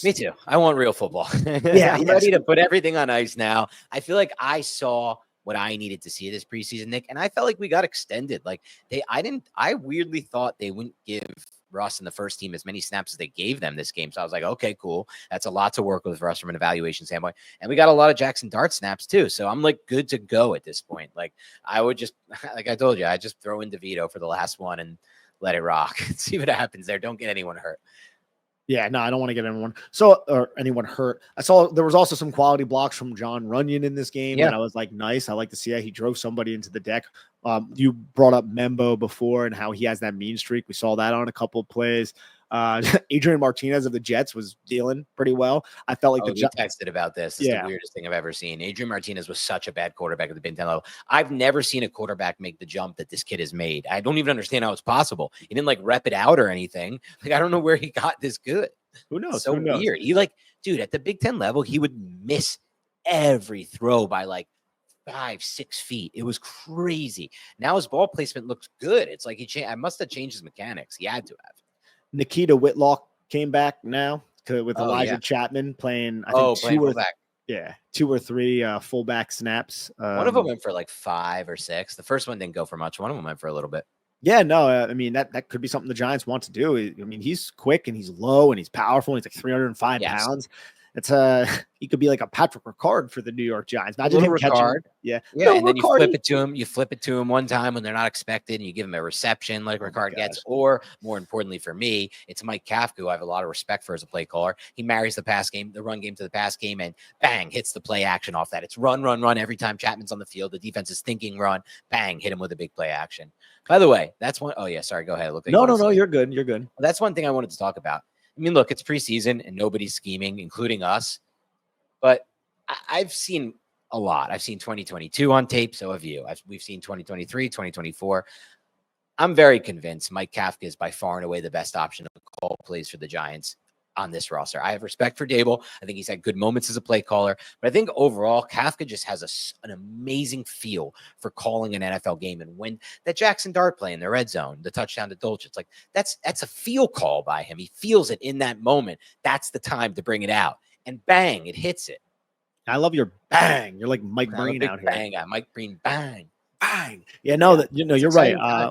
Me too. I want real football. I'm ready to put everything on ice now. I feel like I saw what I needed to see this preseason, Nick, and I felt like we got extended. Like I weirdly thought they wouldn't give Russ and the first team as many snaps as they gave them this game. So I was like, okay, cool. That's a lot to work with for us from an evaluation standpoint. And we got a lot of Jackson Dart snaps too. So I'm like good to go at this point. Like I would just, like I told you, I just throw in DeVito for the last one and let it rock. See what happens there. Don't get anyone hurt. Yeah, no, I don't want to get anyone hurt. I saw there was also some quality blocks from John Runyon in this game Yeah. that I was like, nice. I like to see that. He drove somebody into the deck. You brought up Membo before and how he has that mean streak. We saw that on a couple of plays. Adrian Martinez of the Jets was dealing pretty well. I felt like we texted about this. It's the weirdest thing I've ever seen. Adrian Martinez was such a bad quarterback at the Big Ten level. I've never seen a quarterback make the jump that this kid has made. I don't even understand how it's possible. He didn't like rep it out or anything. Like, I don't know where he got this good. Who knows? So weird. He dude, at the Big Ten level, he would miss every throw by like 5-6 feet. It was crazy. Now his ball placement looks good. It's like I must have changed his mechanics. He had to have. Nikita Whitlock came back now with Elijah Chapman playing. I think two or three fullback snaps. One of them went for like 5 or 6. The first one didn't go for much. One of them went for a little bit. Yeah, no, I mean, that could be something the Giants want to do. I mean, he's quick and he's low and he's powerful. And he's like 305 pounds. It's he could be like a Patrick Ricard for the New York Giants. Imagine him catching. Yeah. And then you flip it to him. You flip it to him one time when they're not expected, and you give him a reception like Ricard gets. Or more importantly for me, it's Mike Kafka, who I have a lot of respect for as a play caller. He marries the run game to the pass game, and bang, hits the play action off that. It's run every time Chapman's on the field. The defense is thinking run, bang, hit him with a big play action. By the way, that's one. Oh yeah, sorry. Go ahead. No, you're good. You're good. That's one thing I wanted to talk about. I mean, look, it's preseason and nobody's scheming, including us. But I've seen a lot. I've seen 2022 on tape. So have you. We've seen 2023, 2024. I'm very convinced Mike Kafka is by far and away the best option to call plays for the Giants on this roster. I have respect for Dable. I think he's had good moments as a play caller. But I think overall, Kafka just has an amazing feel for calling an NFL game. And when that Jackson Dart play in the red zone, the touchdown to Dolce, it's like that's a feel call by him. He feels it in that moment. That's the time to bring it out. And bang, it hits it. I love your bang. You're like Mike Breen out here. Bang, Mike Breen, bang, bang. Yeah, no, you're right.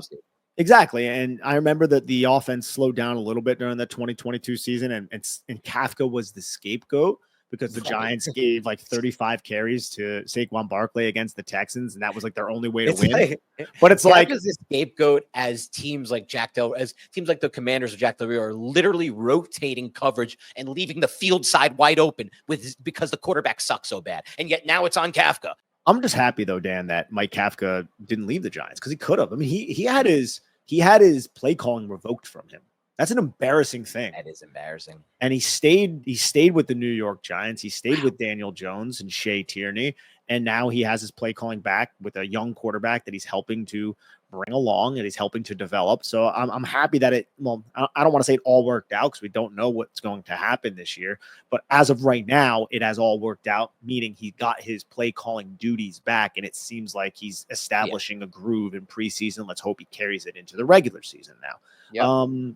Exactly. And I remember that the offense slowed down a little bit during the 2022 season, and Kafka was the scapegoat because the Giants gave like 35 carries to Saquon Barkley against the Texans, and that was like their only way to win. But it's like the scapegoat as teams like the Commanders of Jack Del Rio are literally rotating coverage and leaving the field side wide open because the quarterback sucks so bad. And yet now it's on Kafka. I'm just happy though, Dan, that Mike Kafka didn't leave the Giants because he could have. I mean, he had his play calling revoked from him. That's an embarrassing thing. That is embarrassing. And he stayed with the New York Giants. He stayed with Daniel Jones and Shea Tierney. And now he has his play calling back with a young quarterback that he's helping to bring along and he's helping to develop. So I'm happy that I don't want to say it all worked out because we don't know what's going to happen this year. But as of right now, it has all worked out, meaning he got his play calling duties back. And it seems like he's establishing a groove in preseason. Let's hope he carries it into the regular season now. Yep.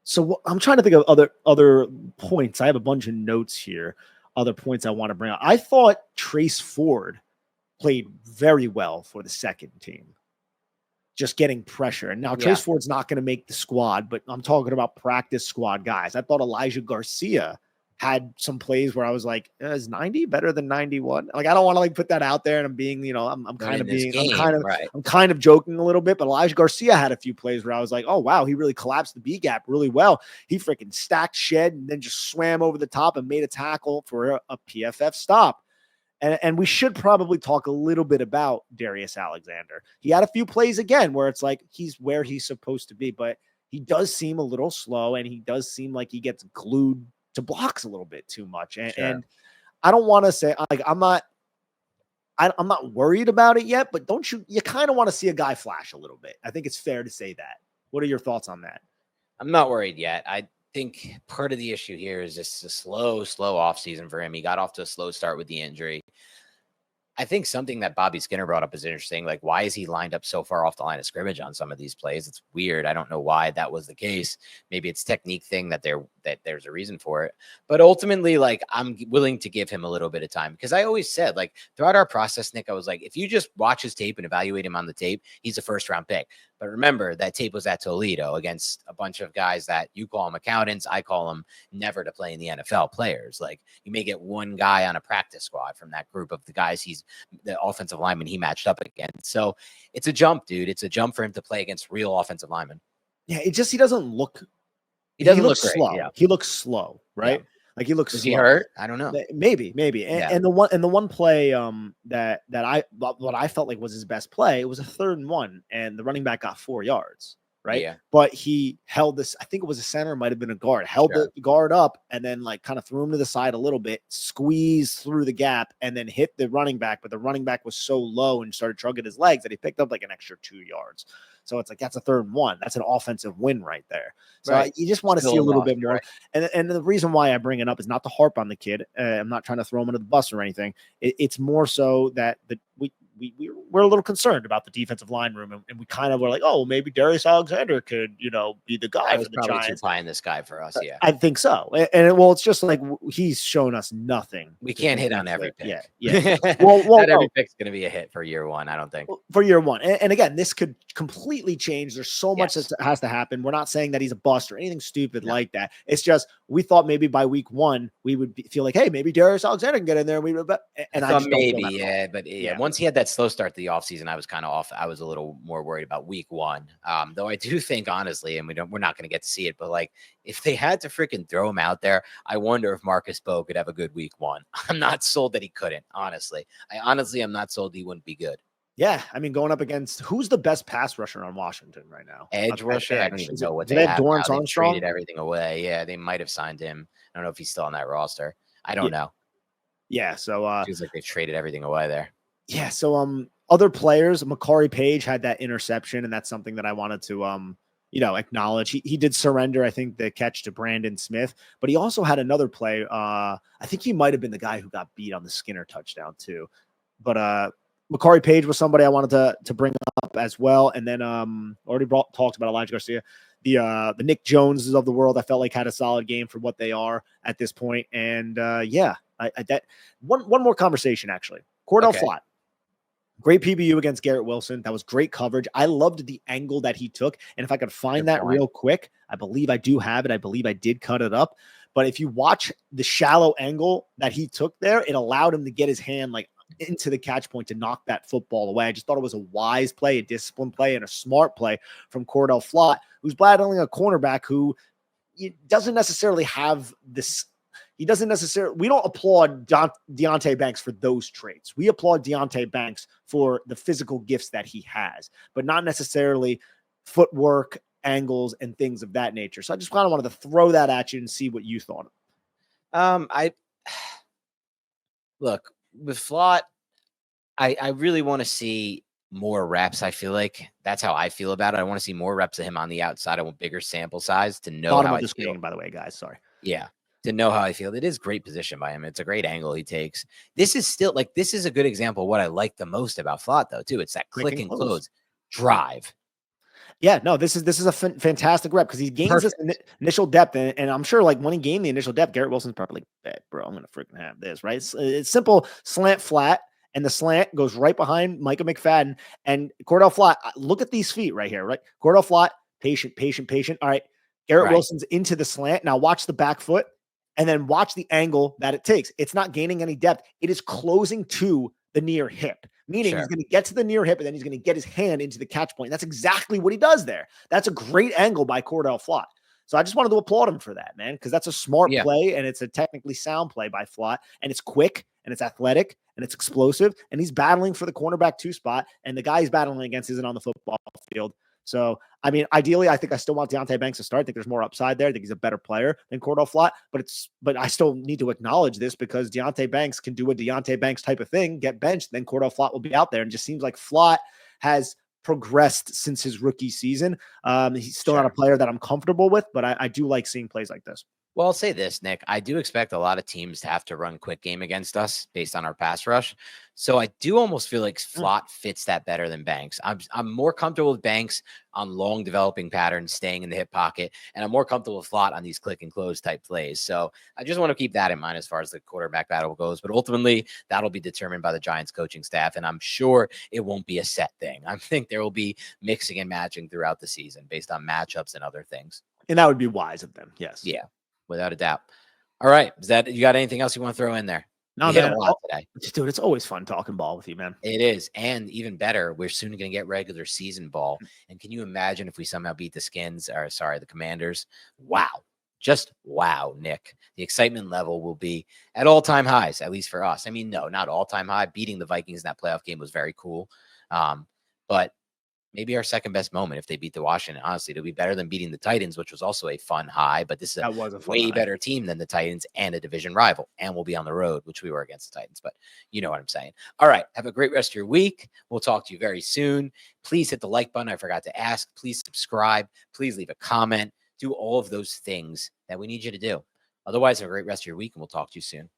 So I'm trying to think of other points. I have a bunch of notes here, other points I want to bring up. I thought Trace Ford played very well for the second team, just getting pressure. And now Trace Ford's not going to make the squad, but I'm talking about practice squad guys. I thought Elijah Garcia had some plays where I was like, is 90 better than 91? Like, I don't want to like put that out there, and I'm being, I'm kind of joking a little bit, but Elijah Garcia had a few plays where I was like, oh wow, he really collapsed the B gap really well. He freaking stacked shed and then just swam over the top and made a tackle for a PFF stop. And we should probably talk a little bit about Darius Alexander. He had a few plays again where it's like he's where he's supposed to be, but he does seem a little slow, and he does seem like he gets glued to blocks a little bit too much. And I don't want to say like I'm not worried about it yet, but you kind of want to see a guy flash a little bit. I think it's fair to say that. What are your thoughts on that? I'm not worried yet. I think part of the issue here is just a slow off season for him. He got off to a slow start with the injury. I think something that Bobby Skinner brought up is interesting. Like, why is he lined up so far off the line of scrimmage on some of these plays? It's weird. I don't know why that was the case. Maybe it's technique thing that there's a reason for it. But ultimately, like, I'm willing to give him a little bit of time because I always said, like, throughout our process, Nick, I was like, if you just watch his tape and evaluate him on the tape, he's a first round pick. But remember, that tape was at Toledo against a bunch of guys that you call them accountants. I call them never to play in the NFL players. Like, you may get one guy on a practice squad from that group of the guys the offensive lineman he matched up against. So it's a jump, dude. It's a jump for him to play against real offensive linemen. Yeah, he doesn't look He doesn't look looks great. slow. Yeah. He looks slow, Yeah. right? Like he looks Was slow. he hurt? I don't know. Maybe. Yeah. And the one play that what I felt like was his best play, it was a 3rd and 1, and the running back got 4 yards, right? Yeah. But he held this, I think it was a center, might have been a guard, held Sure. the guard up and then like kind of threw him to the side a little bit, squeezed through the gap, and then hit the running back. But the running back was so low and started shrugging his legs that he picked up like an extra 2 yards. So it's like that's a 3rd and 1. That's an offensive win right there. So Right. you just want to Still see a little lost, bit more. right. And the reason why I bring it up is not to harp on the kid. I'm not trying to throw him under the bus or anything. It's more so that we're a little concerned about the defensive line room, and we kind of were like, oh, maybe Darius Alexander could, be the guy for the probably Giants. too high in this guy for us. Yeah, I think so. And well, it's just like he's shown us nothing. we can't hit on every pick. Yeah. Well, not every pick's going to be a hit for year one. I don't think for year one. And again, this could completely change. There's so much that has to happen. We're not saying that he's a bust or anything stupid like that. It's just we thought maybe by week 1 we would feel like, hey, maybe Darius Alexander can get in there. And I thought maybe, but once he had that slow start to the offseason, I was kind of off. I was a little more worried about week 1. Though I do think, honestly, and we're not going to get to see it, but like if they had to freaking throw him out there, I wonder if Marcus Bowe could have a good week 1. I'm not sold that he couldn't. Honestly, I'm not sold he wouldn't be good. Yeah, I mean, going up agast who's the best pass rusher on Washington right now? Edge rusher. I don't even know what they have. Dorrance Armstrong traded everything away. Yeah, they might have signed him. I don't know if he's still on that roster. I don't know. Yeah, so feels like they've traded everything away there. Yeah, so other players, Makari Page had that interception, and that's something that I wanted to acknowledge. He did surrender, I think, the catch to Brandon Smith, but he also had another play. I think he might have been the guy who got beat on the Skinner touchdown too. But Makari Page was somebody I wanted to bring up as well. And then already talked about Elijah Garcia. The Nick Joneses of the world, I felt like had a solid game for what they are at this point. And that one more conversation actually. Cordell Flott. Great PBU against Garrett Wilson. That was great coverage. I loved the angle that he took. And if I could find that real quick, I believe I do have it. I believe I did cut it up. But if you watch the shallow angle that he took there, it allowed him to get his hand like into the catch point to knock that football away. I just thought it was a wise play, a disciplined play, and a smart play from Cordell Flott, who's battling a cornerback who doesn't necessarily have this. We don't applaud Deonte Banks for those traits. We applaud Deonte Banks for the physical gifts that he has, but not necessarily footwork, angles, and things of that nature. So I just kind of wanted to throw that at you and see what you thought. Look, with Flott, I really want to see more reps. I feel like that's how I feel about it. I want to see more reps of him on the outside. I want bigger sample size to know Bottom how of I the feel. screen, by the way, guys. Sorry. Yeah. To know how I feel. It is great position by him. It's a great angle he takes. This is a good example of what I like the most about Flott, though, too. It's that click and close drive. Yeah, no, this is a fantastic rep because he gains this initial depth, and I'm sure like when he gained the initial depth, Garrett Wilson's probably like, bro, I'm gonna freaking have this, right? It's simple slant flat, and the slant goes right behind Micah McFadden and Cordell Flott. Look at these feet right here, right? Cordell Flott, patient. All right, Garrett Wilson's into the slant. Now watch the back foot, and then watch the angle that it takes. It's not gaining any depth. It is closing to the near hip. Meaning he's going to get to the near hip and then he's going to get his hand into the catch point. That's exactly what he does there. That's a great angle by Cordell Flott. So I just wanted to applaud him for that, man, because that's a smart play and it's a technically sound play by Flott. And it's quick and it's athletic and it's explosive. And he's battling for the cornerback 2 spot. And the guy he's battling against isn't on the football field. So, I mean, ideally, I think I still want Deonte Banks to start. I think there's more upside there. I think he's a better player than Cordell Flott, but I still need to acknowledge this because Deonte Banks can do a Deonte Banks type of thing, get benched, then Cordell Flott will be out there. And it just seems like Flott has progressed since his rookie season. He's still not a player that I'm comfortable with, but I do like seeing plays like this. Well, I'll say this, Nick. I do expect a lot of teams to have to run quick game against us based on our pass rush. So I do almost feel like Flott fits that better than Banks. I'm more comfortable with Banks on long developing patterns, staying in the hip pocket, and I'm more comfortable with Flott on these click and close type plays. So I just want to keep that in mind as far as the quarterback battle goes. But ultimately, that'll be determined by the Giants coaching staff, and I'm sure it won't be a set thing. I think there will be mixing and matching throughout the season based on matchups and other things. And that would be wise of them. Yes. Yeah. Without a doubt. All right. You got anything else you want to throw in there? No, We hit a man. lot today. Dude, it's always fun talking ball with you, man. It is. And even better, we're soon going to get regular season ball. And can you imagine if we somehow beat the Commanders? Wow. Just wow, Nick. The excitement level will be at all-time highs, at least for us. I mean, no, not all-time high. Beating the Vikings in that playoff game was very cool. But maybe our second best moment if they beat the Washington. Honestly, it'll be better than beating the Titans, which was also a fun high. But this is That was a fun way high. better team than the Titans and a division rival. And we'll be on the road, which we were against the Titans. But you know what I'm saying. All right. Have a great rest of your week. We'll talk to you very soon. Please hit the like button. I forgot to ask. Please subscribe. Please leave a comment. Do all of those things that we need you to do. Otherwise, have a great rest of your week, and we'll talk to you soon.